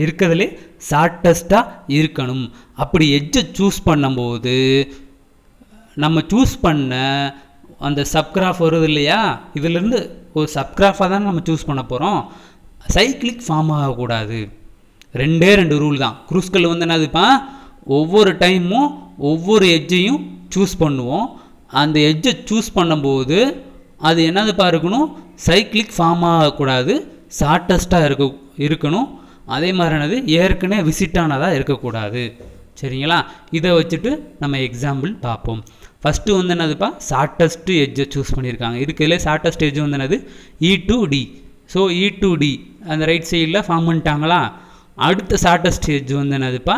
இருக்கிறதுலே ஷார்ட்டஸ்ட்டாக இருக்கணும். அப்படி எட்ஜை சூஸ் பண்ணும்போது நம்ம சூஸ் பண்ண அந்த சப்கிராஃப் வருது இல்லையா? இதிலேருந்து ஒரு சப்கிராஃபாக தான் நம்ம சூஸ் பண்ண போகிறோம். சைக்கிளிக் ஃபார்ம் ஆகக்கூடாது. 2 ரூல் தான். குரூஸ்கல் வந்து என்னதுப்பா? ஒவ்வொரு டைமும் ஒவ்வொரு எட்ஜையும் சூஸ் பண்ணுவோம். அந்த எட்ஜை சூஸ் பண்ணும்போது அது என்னதுப்பா இருக்கணும்? சைக்கிளிக் ஃபார்ம் ஆகக்கூடாது, ஷார்ட்டஸ்ட்டாக இருக்கணும். அதே மாதிரி என்னது? ஏற்கனவே விசிட் ஆனதாக இருக்கக்கூடாது, சரிங்களா? இதை வச்சுட்டு நம்ம எக்ஸாம்பிள் பார்ப்போம். ஃபஸ்ட்டு வந்து என்னதுப்பா? ஷார்ட்டஸ்ட்டு எட்ஜை சூஸ் பண்ணியிருக்காங்க. இருக்கிறதுலே ஷார்ட்டஸ்ட் எட்ஜ் வந்து என்னது? E to D. So E to D அந்த ரைட் சைடில் ஃபார்ம் பண்ணிட்டாங்களா? அடுத்த ஷார்ட்டஸ்ட் எட்ஜ் வந்து என்னதுப்பா?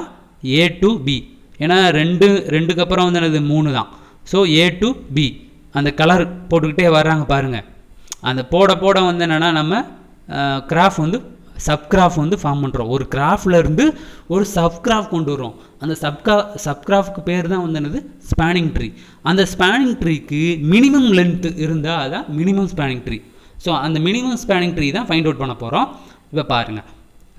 A to B. ஏன்னா ரெண்டுக்கு அப்புறம் வந்து என்னது? 3 தான். ஸோ A to B அந்த கலர் போட்டுக்கிட்டே வர்றாங்க பாருங்கள். அந்த போட வந்து என்னென்னா நம்ம கிராஃப் வந்து சப்கிராஃப் வந்து ஃபார்ம் பண்ணுறோம். ஒரு கிராஃப்லேருந்து ஒரு சப்கிராஃப் கொண்டு வரோம். அந்த சப்கிராஃப்க்கு பேர் தான் வந்து என்னது ஸ்பேனிங் ட்ரீ. அந்த ஸ்பேனிங் ட்ரீக்கு மினிமம் லென்த் இருந்தால் அதான் மினிமம் ஸ்பேனிங் ட்ரீ. ஸோ அந்த மினிமம் ஸ்பேனிங் ட்ரீ தான் ஃபைண்ட் அவுட் பண்ண போகிறோம். இப்போ பாருங்கள்,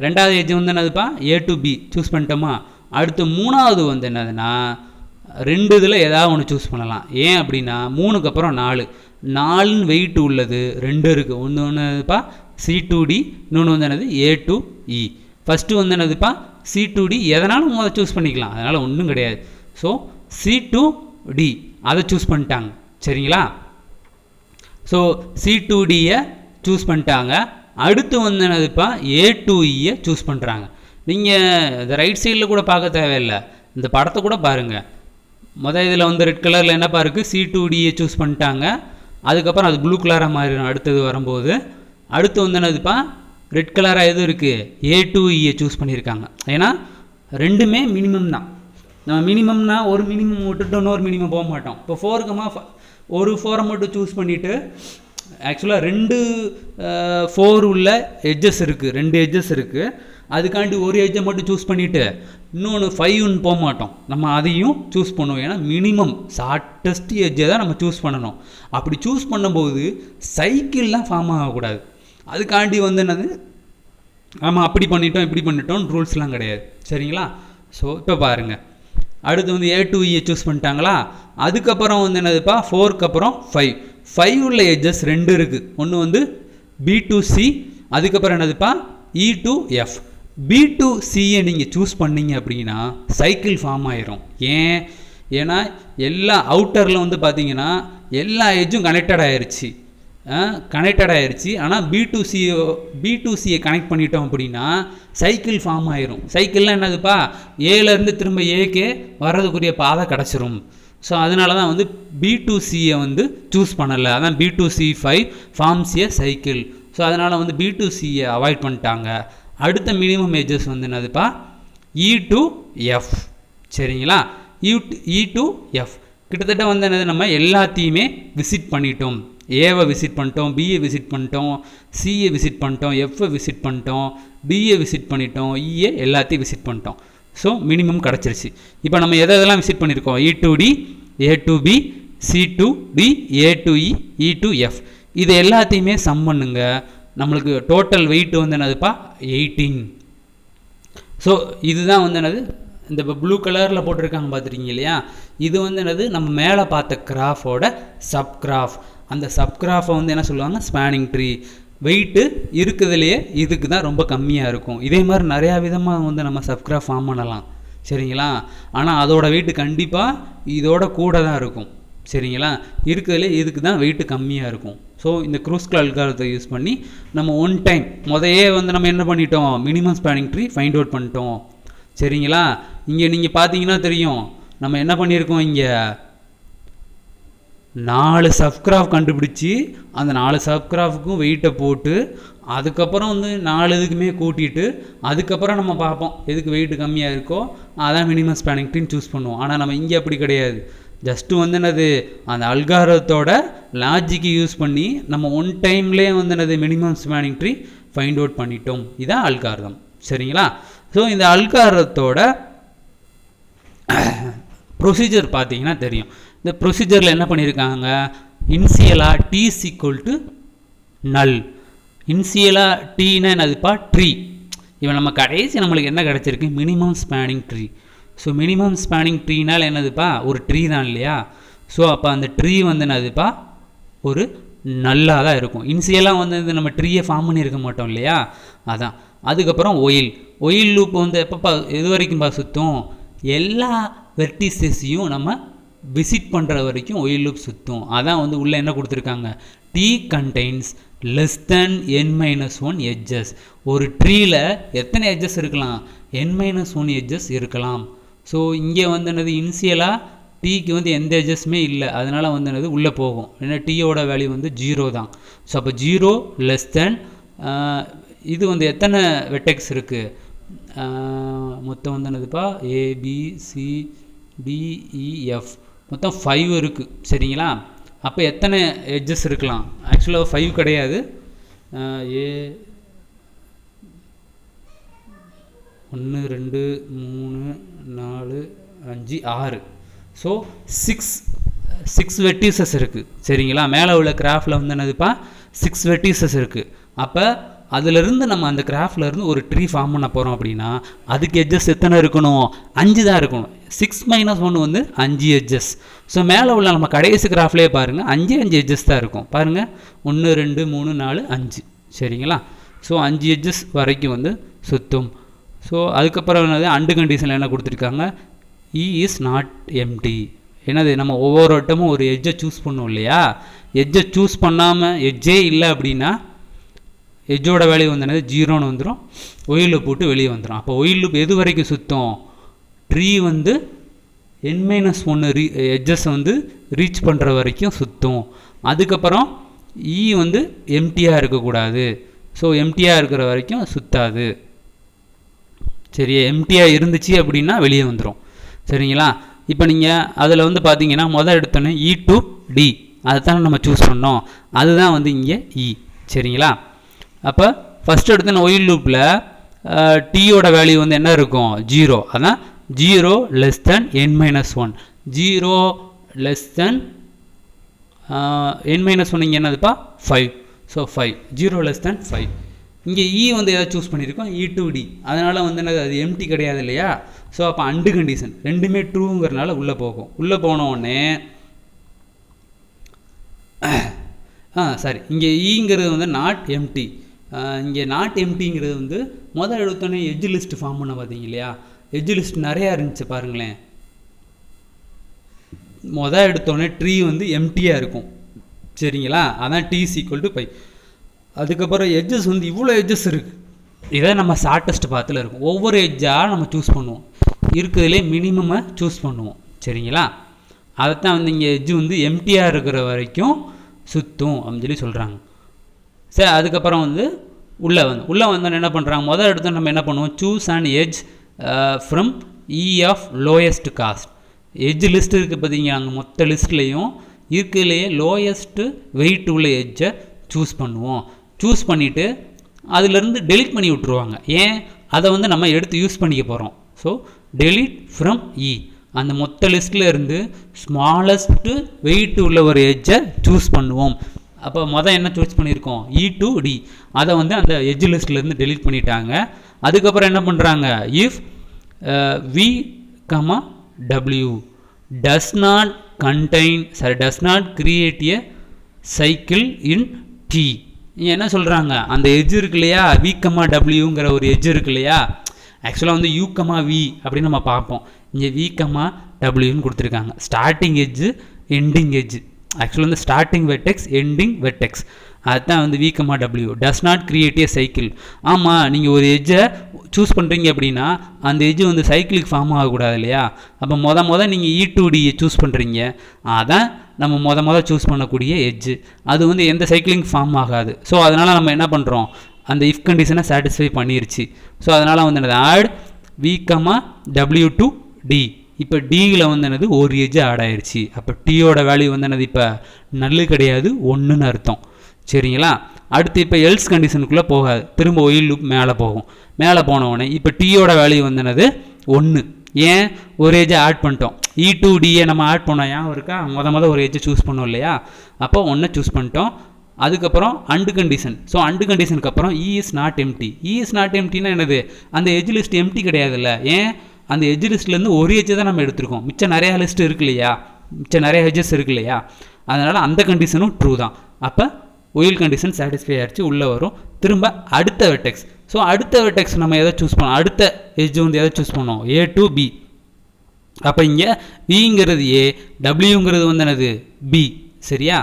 ரெண்டாவது எட்ஜ் வந்து என்னதுப்பா A to B சூஸ் பண்ணிட்டோமா. அடுத்து மூணாவது வந்து என்னதுன்னா 2 இதில் ஏதாவது ஒன்று சூஸ் பண்ணலாம். ஏன் அப்படின்னா 3க்கு அப்புறம் 4 வெயிட் உள்ளது 2 இருக்குது. ஒன்று என்னதுப்பா C2D, இன்னொன்று வந்து என்னது A to E. ஃபஸ்ட்டு வந்து என்னதுப்பா C2D, எதனாலும் முதல்ல சூஸ் பண்ணிக்கலாம், அதனால் ஒன்றும் கிடையாது. ஸோ C2D அதை சூஸ் பண்ணிட்டாங்க. சரிங்களா. ஸோ C2Dயை சூஸ் பண்ணிட்டாங்க. அடுத்து வந்து என்னதுப்பா A to Eயை சூஸ் பண்ணுறாங்க. நீங்கள் இந்த ரைட் சைடில் கூட பார்க்க தேவையில்லை, இந்த படத்தை கூட பாருங்கள். இதில் வந்து ரெட் கலரில் என்னப்பா இருக்குது, C2Dயை சூஸ் பண்ணிட்டாங்க. அதுக்கப்புறம் அது ப்ளூ கலராக மாறிடும் அடுத்தது வரும்போது. அடுத்து வந்து என்னதுப்பா ரெட் கலராக எது இருக்குது, A to Eயை சூஸ் பண்ணியிருக்காங்க. ஏன்னா ரெண்டுமே மினிமம் தான். நம்ம மினிமம்னா ஒரு மினிமம் விட்டுட்டு இன்னொரு மினிமம் போக மாட்டோம். இப்போ 4 ஒரு 4 மட்டும் சூஸ் பண்ணிவிட்டு, ஆக்சுவலாக 2 4 உள்ள எட்ஜஸ் இருக்குது, 2 எட்ஜஸ் இருக்குது. அதுக்காண்டி ஒரு எட்ஜை மட்டும் சூஸ் பண்ணிவிட்டு இன்னொன்று 5ன்னு போக மாட்டோம், நம்ம அதையும் சூஸ் பண்ணுவோம். ஏன்னா மினிமம் ஷார்ட்டஸ்ட் எட்ஜை தான் நம்ம சூஸ் பண்ணணும். அப்படி சூஸ் பண்ணும்போது சைக்கிள்லாம் ஃபார்ம் ஆகக்கூடாது. அதுக்காண்டி வந்து என்னது நம்ம அப்படி பண்ணிட்டோம் இப்படி பண்ணிட்டோம் ரூல்ஸ்லாம் கிடையாது. சரிங்களா. ஸோ இப்போ பாருங்கள், அடுத்து வந்து A to E சூஸ் பண்ணிட்டாங்களா. அதுக்கப்புறம் வந்து என்னதுப்பா 4க்கு அப்புறம் 5 உள்ள எட்ஜஸ் 2 இருக்குது. ஒன்று வந்து B to C, அதுக்கப்புறம் என்னதுப்பா E to F. B to Cயை நீங்கள் சூஸ் பண்ணிங்க அப்படின்னா சைக்கிள் ஃபார்ம் ஆயிரும். ஏன்னா எல்லா அவுட்டரில் வந்து பார்த்தீங்கன்னா எல்லா எட்ஜும் கனெக்டட் ஆயிடுச்சு. ஆனால் B to Cயை கனெக்ட் பண்ணிட்டோம் அப்படின்னா சைக்கிள் ஃபார்ம் ஆயிரும். சைக்கிள்லாம் என்னதுப்பா ஏலேருந்து திரும்ப ஏக்கே வர்றதுக்குரிய பாதை கிடச்சிரும். ஸோ அதனால தான் வந்து B to Cயை வந்து சூஸ் பண்ணலை. அதான் B to C 5 forms a cycle. So அதனால் வந்து B to Cயை அவாய்ட் பண்ணிட்டாங்க. அடுத்த மினிமம் எட்ஜஸ் வந்து என்னதுப்பா E to F. சரிங்களா. E to F கிட்டத்தட்ட வந்து என்னது நம்ம எல்லாத்தையுமே விசிட் பண்ணிட்டோம். ஏவை விசிட் பண்ணிட்டோம், பியை விசிட் பண்ணிட்டோம், சியை விசிட் பண்ணிட்டோம், எஃப்ஐ விசிட் பண்ணிட்டோம், பியை விசிட் பண்ணிட்டோம், இஏ எல்லாத்தையும் விசிட் பண்ணிட்டோம். ஸோ மினிமம் கிடச்சிருச்சு. இப்போ நம்ம எதெல்லாம் விசிட் பண்ணியிருக்கோம், E to D, A to B, C to D, A to E, E to F. இது எல்லாத்தையுமே சம் பண்ணுங்க. நம்மளுக்கு டோட்டல் வெயிட் வந்து என்னதுப்பா 18. ஸோ இதுதான் வந்து என்னது இந்த ப்ளூ கலரில் போட்டிருக்காங்க பார்த்துருக்கீங்க இல்லையா. இது வந்து என்னது நம்ம மேலே பார்த்த கிராஃபோட சப்கிராஃப். அந்த சப்கிராஃபை வந்து என்ன சொல்லுவாங்க ஸ்பேனிங் ட்ரீ. வெயிட்டு இருக்குதுலேயே இதுக்கு தான் ரொம்ப கம்மியாக இருக்கும். இதே மாதிரி நிறையா விதமாக வந்து நம்ம சப்கிராஃப் ஃபார்ம் பண்ணலாம். சரிங்களா. ஆனால் அதோட வெயிட்டு கண்டிப்பாக இதோட கூட தான் இருக்கும். சரிங்களா. இருக்கிறதுலே இதுக்கு தான் வெயிட்டு கம்மியாக இருக்கும். ஸோ இந்த க்ரூஸ்கல் அல்காரிதத்தை யூஸ் பண்ணி நம்ம ஒன் டைம் முதையே வந்து நம்ம என்ன பண்ணிட்டோம், minimum spanning tree find out பண்ணிட்டோம். சரிங்களா. இங்கே நீங்கள் பார்த்தீங்கன்னா தெரியும் நம்ம என்ன பண்ணியிருக்கோம், இங்கே 4 சப்கிராஃப் கண்டுபிடிச்சி அந்த 4 சப்கிராஃபுக்கும் வெயிட்டை போட்டு அதுக்கப்புறம் வந்து 4 இதுக்குமே கூட்டிட்டு அதுக்கப்புறம் நம்ம பார்ப்போம் எதுக்கு வெயிட் கம்மியாக இருக்கோ அதான் மினிமம் ஸ்பேனிங் ட்ரீன்னு சூஸ் பண்ணுவோம். ஆனால் நம்ம இங்கே அப்படி கிடையாது. ஜஸ்ட்டு வந்து என்னது அந்த அல்காரத்தோட லாஜிக்கு யூஸ் பண்ணி நம்ம ஒன் டைம்லேயே வந்து என்னது minimum spanning tree find out பண்ணிட்டோம். இதான் அல்காரதம். சரிங்களா. ஸோ இந்த அல்காரத்தோட ப்ரொசீஜர் பார்த்தீங்கன்னா தெரியும். இந்த ப்ரொசீஜரில் என்ன பண்ணியிருக்காங்க, இன்சியலாக T = நல். இன்சியலாக டீனா என்னதுப்பா ட்ரீ. இவன் நம்ம கடைசி நம்மளுக்கு என்ன கிடச்சிருக்கு, minimum spanning tree. So minimum spanning ட்ரீனால் என்னதுப்பா ஒரு ட்ரீ தான் இல்லையா. ஸோ அப்போ அந்த ட்ரீ வந்து என்னதுப்பா ஒரு நல்லாக தான் இருக்கும். இன்சியலாக வந்து நம்ம ட்ரீயை ஃபார்ம் பண்ணியிருக்க மாட்டோம் இல்லையா, அதான். அதுக்கப்புறம் ஒயில் லூப் வந்து எப்போப்பா எது வரைக்கும்பா சுற்றும், எல்லா வெர்டிசஸையும் நம்ம விசிட் பண்ணுற வரைக்கும் ஒயில் லூப் சுற்றும். அதான் வந்து உள்ளே என்ன கொடுத்துருக்காங்க, T contains less than n-1 edges. ஒரு ட்ரீயில் எத்தனை எட்ஜஸ் இருக்கலாம், n-1 எட்ஜஸ் இருக்கலாம். ஸோ இங்கே வந்து என்னது இனிஷியலாக டீக்கு வந்து எந்த எட்ஜஸுமே இல்லை, அதனால் வந்து என்னது உள்ளே போகும். ஏன்னா டீயோட வேல்யூ வந்து 0 தான். ஸோ அப்போ 0 less than இது வந்து எத்தனை வெட்டெக்ஸ் இருக்குது, மொத்தம் வந்து என்னதுப்பா ABCDEF மொத்தம் 5 இருக்குது. சரிங்களா. அப்போ எத்தனை எட்ஜஸ் இருக்கலாம், ஆக்சுவலாக 5 கிடையாது, 1 2 3 4 5 6. ஸோ 6 வெர்டிசஸ் இருக்குது சரிங்களா. மேலே உள்ள கிராஃபில் வந்து என்னதுப்பா 6 வெர்டிசஸ் இருக்குது. அப்போ அதிலிருந்து நம்ம அந்த கிராஃபில் இருந்து ஒரு ட்ரீ ஃபார்ம் பண்ண போகிறோம் அப்படின்னா அதுக்கு எட்ஜஸ் எத்தனை இருக்கணும்? 5 தான் இருக்கணும். 6 - 1 வந்து 5 எட்ஜஸ். ஸோ மேலே உள்ள நம்ம கடைசி கிராஃப்லேயே பாருங்கள் 5 எட்ஜஸ் தான் இருக்கும். பாருங்கள் 1 2 3 4 5 சரிங்களா. ஸோ 5 எட்ஜஸ் வரைக்கும் வந்து சுற்றும். ஸோ அதுக்கப்புறம் என்னது அண்டு கண்டிஷனில் என்ன கொடுத்துருக்காங்க? E is not empty. என்னது நம்ம ஒவ்வொரு வட்டமும் ஒரு எட்ஜை சூஸ் பண்ணோம் இல்லையா. எட்ஜை சூஸ் பண்ணாமல் எட்ஜே இல்லை அப்படின்னா எட்ஜோட வேல்யூ வந்து என்னது 0ன்னு வந்துடும். ஒயில் லூப் போட்டு வெளியே வந்துடும். அப்போ ஒயில் லூப் எது வரைக்கும் சுற்றும்? ட்ரீ வந்து n-1 எட்ஜஸ் வந்து ரீச் பண்ணுற வரைக்கும் சுற்றும். அதுக்கப்புறம் E வந்து எம்டியாக இருக்கக்கூடாது. ஸோ எம்டியாக இருக்கிற வரைக்கும் சுற்றாது சரியா. எம்டியாக இருந்துச்சு அப்படின்னா வெளியே வந்துடும் சரிங்களா. இப்போ நீங்கள் அதில் வந்து பார்த்தீங்கன்னா முதல் எடுத்தோன்னே E to D அதை தானே நம்ம சூஸ் பண்ணோம். அதுதான் வந்து இங்கே E சரிங்களா. அப்போ ஃபஸ்ட் எடுத்தோன்னே ஒயில் லூப்பில் டீயோட வேல்யூ வந்து என்ன இருக்கும்? 0. அதான் 0 less than n-1. 0 less than n-1 இங்கே என்னதுப்பா 5. So 5 0 less than 5. இங்கே E வந்து எதாவது சூஸ் பண்ணியிருக்கோம் E to D. அதனால் வந்து என்னது அது எம்டி கிடையாது இல்லையா. ஸோ அப்போ அண்டு கண்டிஷன் ரெண்டுமே ட்ரூங்கிறனால உள்ளே போகும். உள்ளே போனோடனே சாரி இங்கே ஈங்கிறது வந்து நாட் எம்டி. இங்கே நாட் எம்டிங்கிறது வந்து முதல் எடுத்தோடனே எட்ஜ் லிஸ்ட் ஃபார்ம் பண்ண பார்த்தீங்க இல்லையா. எட்ஜ் லிஸ்ட் நிறையா இருந்துச்சு பாருங்களேன். முதல் எடுத்தோடனே ட்ரீ வந்து எம்டியாக இருக்கும் சரிங்களா. அதான் T = 5. அதுக்கப்புறம் எட்ஜஸ் வந்து இவ்வளோ எட்ஜஸ் இருக்குது. இதை நம்ம ஷார்ட்டஸ்ட் பாத்தில் இருக்கும். ஒவ்வொரு எட்ஜாக நம்ம சூஸ் பண்ணுவோம். இருக்கிறதுலே மினிமமாக சூஸ் பண்ணுவோம் சரிங்களா. அதைத்தான் வந்து இங்கே எட்ஜு வந்து எம்டியாக இருக்கிற வரைக்கும் சுற்றும் அப்படின்னு சொல்லி சொல்கிறாங்க. சரி அதுக்கப்புறம் வந்து உள்ளே வந்தோன்னு என்ன பண்ணுறாங்க? முதல் எடுத்து நம்ம என்ன பண்ணுவோம்? Choose an edge from E of lowest cost. Edge list இருக்குது பார்த்தீங்க. அங்கே மொத்த லிஸ்ட்லேயும் இருக்கிறதுலையே லோயஸ்ட்டு வெயிட் உள்ள எட்ஜை சூஸ் பண்ணுவோம். சூஸ் பண்ணிவிட்டு அதிலேருந்து டெலிட் பண்ணி விட்ருவாங்க. ஏன்? அதை வந்து நம்ம எடுத்து யூஸ் பண்ணிக்க போகிறோம். So delete from E. அந்த மொத்த லிஸ்ட்டில் இருந்து ஸ்மாலஸ்ட்டு வெயிட் உள்ள ஒரு எட்ஜை சூஸ் பண்ணுவோம். அப்போ மொதல் என்ன சூஸ் பண்ணியிருக்கோம்? E to D. அதை வந்து அந்த எட்ஜ் லிஸ்ட்லேருந்து டெலிட் பண்ணிட்டாங்க. அதுக்கப்புறம் என்ன பண்ணுறாங்க? If V, W does not create a cycle in T. என்ன சொல்கிறாங்க? அந்த எட்ஜ் இருக்கு இல்லையா V, Wங்கிற ஒரு எட்ஜ் இருக்கு இல்லையா. ஆக்சுவலாக வந்து U, V அப்படின்னு நம்ம பார்ப்போம். இங்கே V, Wன்னு கொடுத்துருக்காங்க. Starting edge ending edge. ஆக்சுவலாக வந்து ஸ்டார்டிங் வெர்டெக்ஸ் எண்டிங் வெர்டெக்ஸ். அதுதான் வந்து V, W does not create A cycle. ஆமாம், நீங்கள் ஒரு எட்ஜை சூஸ் பண்ணுறீங்க அப்படின்னா அந்த எட்ஜு வந்து சைக்கிளுக்கு ஃபார்ம் ஆகக்கூடாது இல்லையா. அப்போ மொதல் நீங்கள் E to D சூஸ் பண்ணுறீங்க. அதான் நம்ம மொதல் சூஸ் பண்ணக்கூடிய எட்ஜு. அது வந்து எந்த சைக்கிளிங் ஃபார்ம் ஆகாது. ஸோ அதனால் நம்ம என்ன பண்ணுறோம்? அந்த இஃப் கண்டிஷனை சாட்டிஸ்ஃபை பண்ணிருச்சு. ஸோ அதனால் வந்து என்னது add V, W to D. இப்போ டியில் வந்து என்னது ஒரு எட்ஜு ஆட் ஆயிடுச்சு. அப்போ டீயோட வேல்யூ வந்து என்னது இப்போ நல்லு கிடையாது 1ன்னு அர்த்தம் சரிங்களா. அடுத்து இப்போ எல்ஸ் கண்டிஷனுக்குள்ளே போகாது. திரும்ப ஒயில் லூப் மேலே போகும். மேலே போனவுடனே இப்போ டீயோட வேல்யூ வந்து என்னது 1. ஏன்? ஒரு எட்ஜை ஆட் பண்ணிட்டோம். E to Dயை நம்ம ஆட் பண்ணோம். ஏன் இருக்கா? ஒரு எட்ஜை சூஸ் பண்ணோம் இல்லையா. அப்போ 1 சூஸ் பண்ணிட்டோம். அதுக்கப்புறம் அண்டு கண்டிஷன். ஸோ அண்டு கண்டிஷனுக்கு அப்புறம் E is not empty. E is not emptyனா என்னது? அந்த எட்ஜ் லிஸ்ட் எம்டி கிடையாதுல்ல. ஏன்? அந்த எட்ஜ் லிஸ்ட்லேருந்து ஒரு எட்ஜை தான் நம்ம எடுத்துருக்கோம். மிச்சம் நிறையா லிஸ்ட் இருக்கு இல்லையா, மிச்சம் நிறைய எட்ஜஸ் இருக்கு இல்லையா. அதனால் அந்த கண்டிஷனும் ட்ரூ தான். அப்போ ஒயில் கண்டிஷன் சாட்டிஸ்ஃபை ஆகிடுச்சு. உள்ளே வரும். திரும்ப அடுத்த வெர்டெக்ஸ். ஸோ அடுத்த வெர்டெக்ஸ் நம்ம எதை சூஸ் பண்ணோம்? அடுத்த எட்ஜ் வந்து எதை சூஸ் பண்ணோம்? A to B. அப்போ இங்கே Vங்கிறது A, Wங்கிறது வந்து என்னது B சரியா.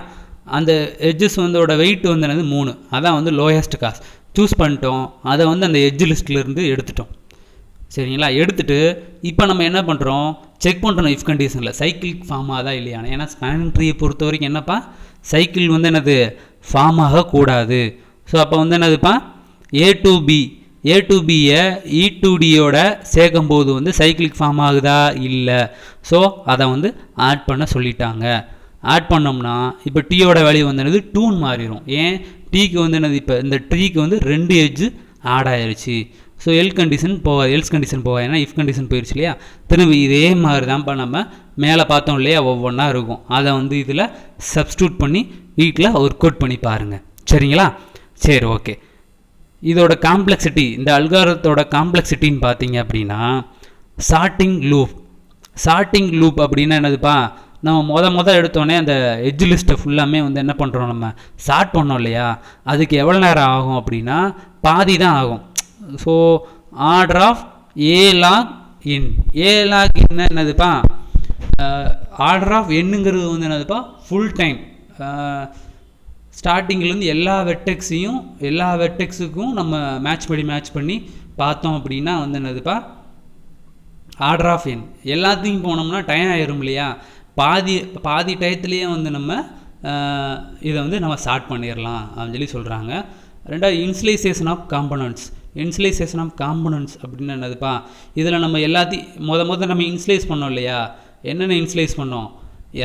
அந்த எட்ஜஸ் வந்தோட வெயிட் வந்து என்னது 3. அதான் வந்து லோயஸ்ட் காஸ்ட் சூஸ் பண்ணிட்டோம். அதை வந்து அந்த எட்ஜ் லிஸ்ட்லேருந்து எடுத்துட்டோம் சரிங்களா. எடுத்துகிட்டு இப்போ நம்ம என்ன பண்ணுறோம்? செக் பண்ணுறோம் இஃப் கண்டிஷனில் சைக்கிள் ஃபார்ம் ஆகுதா இல்லையானு. ஏன்னா ஸ்பேனிங் ட்ரீயை பொறுத்த வரைக்கும் என்னப்பா சைக்கிள் வந்து என்னது ஃபார்ம் ஆகக்கூடாது. ஸோ அப்போ வந்து என்னதுப்பா A to B. A to Bயை E to Dயோட சேர்க்கும்போது வந்து சைக்கிளுக்கு ஃபார்ம் ஆகுதா இல்லை. ஸோ அதை வந்து ஆட் பண்ண சொல்லிட்டாங்க. ஆட் பண்ணோம்னா இப்போ டீயோட வேல்யூ வந்து என்னது 2ன்னு மாறிடும். ஏன்? டீக்கு வந்து என்னது இப்போ இந்த ட்ரீக்கு வந்து 2 எட்ஜு ஆட் ஆயிடுச்சு. ஸோ எல் கண்டிஷன் போகாது, எல்ஸ் கண்டிஷன் போகாது, ஏன்னா இஃப் கண்டிஷன் போயிடுச்சு இல்லையா. திரும்பி இதே மாதிரி தான்ப்பா நம்ம மேலே பார்த்தோம் இல்லையா, ஒவ்வொன்றா இருக்கும். அதை வந்து இதில் சப்ஸ்டியூட் பண்ணி வீட்டில் ஒர்க் அவுட் பண்ணி பாருங்கள். சரிங்களா? சரி, ஓகே. இதோட காம்ப்ளெக்சிட்டி, இந்த அல்காரத்தோட காம்ப்ளெக்சிட்டின்னு பார்த்தீங்க அப்படின்னா சார்ட்டிங் லூப். சார்ட்டிங் லூப் அப்படின்னா என்னதுப்பா, நம்ம எடுத்தோடனே அந்த எட்ஜ் லிஸ்ட்டை ஃபுல்லாமே வந்து என்ன பண்ணுறோம், நம்ம சார்ட் பண்ணோம் இல்லையா, அதுக்கு எவ்வளோ நேரம் ஆகும் அப்படின்னா பாதி தான் ஆகும். So order of A log N. A log என்ன என்னதுப்பா, ஆர்டர் ஆஃப் என்னங்கிறது வந்து என்னதுப்பா ஃபுல் டைம். ஸ்டார்டிங்லேருந்து எல்லா வெர்டெக்ஸுக்கும் நம்ம மேட்ச் பண்ணி பார்த்தோம் அப்படின்னா வந்து என்னதுப்பா ஆர்டர் ஆஃப் என். எல்லாத்தையும் போனோம்னா டைம் ஆயிரும் இல்லையா, பாதி டயத்துலேயே வந்து நம்ம இதை வந்து நம்ம ஸ்டார்ட் பண்ணிடலாம் அப்படின்னு சொல்லி சொல்கிறாங்க. ரெண்டாவது இன்ஸ்லைசேஷன் ஆஃப் காம்பனன்ட்ஸ். இன்ஸ்லைசேஷன் ஆஃப் காம்பனன்ட்ஸ் அப்படின்னு என்னதுப்பா, இதில் நம்ம எல்லாத்தையும் நம்ம இன்ஸ்லைஸ் பண்ணோம் இல்லையா. என்னென்ன இன்ஸ்லைஸ் பண்ணோம்,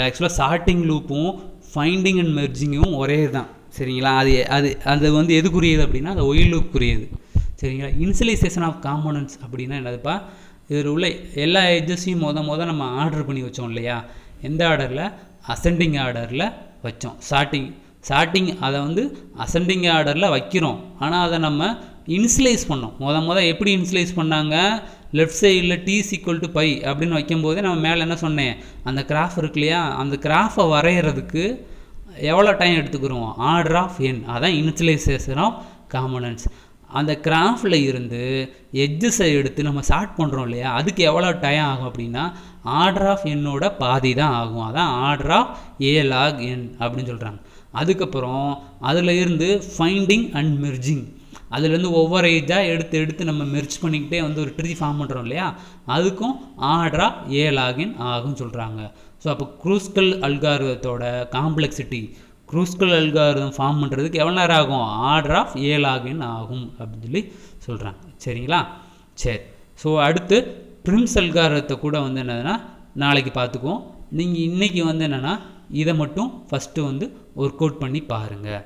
ஆக்சுவலாக சார்ட்டிங் லூப்பும் ஃபைண்டிங் அண்ட் மெர்ஜிங்கும் ஒரே தான். சரிங்களா? அது வந்து எதுக்குரியது அப்படின்னா அது ஒயில் லூப்புக்குரியது. சரிங்களா? இன்ஸ்லைசேஷன் ஆஃப் காம்பனன்ட்ஸ் அப்படின்னா என்னதுப்பா, இதில் உள்ள எல்லா எட்ஜஸையும் நம்ம ஆர்டர் பண்ணி வச்சோம் இல்லையா. எந்த ஆர்டரில், அசெண்டிங் ஆர்டரில் வச்சோம். ஸ்டார்டிங் அதை வந்து அசெண்டிங் ஆர்டரில் வைக்கிறோம். ஆனால் அதை நம்ம இன்ஸ்லைஸ் பண்ணோம். எப்படி இன்ஸ்லைஸ் பண்ணாங்க, லெஃப்ட் சைடில் t=π அப்படின்னு வைக்கும்போதே நம்ம மேலே என்ன சொன்னேன், அந்த கிராஃப் இருக்கு இல்லையா, அந்த கிராஃபை வரைகிறதுக்கு எவ்வளோ டைம் எடுத்துக்கிறோம், ஆர்டர் ஆஃப் என். அதான் இனிஷியலைசேஷன் ஆஃப் காம்பனன்ட்ஸ். அந்த கிராஃபில் இருந்து எட்ஜஸை எடுத்து நம்ம ஸ்டார்ட் பண்ணுறோம் இல்லையா, அதுக்கு எவ்வளோ டைம் ஆகும் அப்படின்னா ஆர்டர் ஆஃப் என்னோட பாதி தான் ஆகும். அதான் ஆர்டர் ஆஃப் ஏ லாக் என் அப்படின்னு சொல்கிறாங்க. அதுக்கப்புறம் அதில் இருந்து ஃபைண்டிங் அண்ட் மெர்ஜிங், அதுலேருந்து ஒவ்வொரு ஏஜாக எடுத்து நம்ம மெர்ஜ் பண்ணிக்கிட்டே வந்து ஒரு ட்ரீ ஃபார்ம் பண்ணுறோம் இல்லையா, அதுக்கும் ஆர்டர் ஆஃப் ஏ லாகின் ஆகும்னு சொல்கிறாங்க. ஸோ அப்போ க்ரூஸ்கல் அல்காரிதத்தோட காம்ப்ளெக்சிட்டி, க்ரூஸ்கல் அல்காரிதம் ஃபார்ம் பண்ணுறதுக்கு எவ்வளோ நேரம் ஆகும், ஆர்டர் ஆஃப் ஏ லாகின் ஆகும் அப்படின்னு சொல்லி சொல்கிறாங்க. சரிங்களா? சரி. ஸோ அடுத்து ப்ரிம்ஸ் அல்காரிதத்தை கூட வந்து என்னதுன்னா நாளைக்கு பார்த்துக்குவோம். நீங்கள் இன்றைக்கி வந்து என்னென்னா இதை மட்டும் ஃபஸ்ட்டு வந்து ஒர்க் அவுட் பண்ணி பாருங்கள்.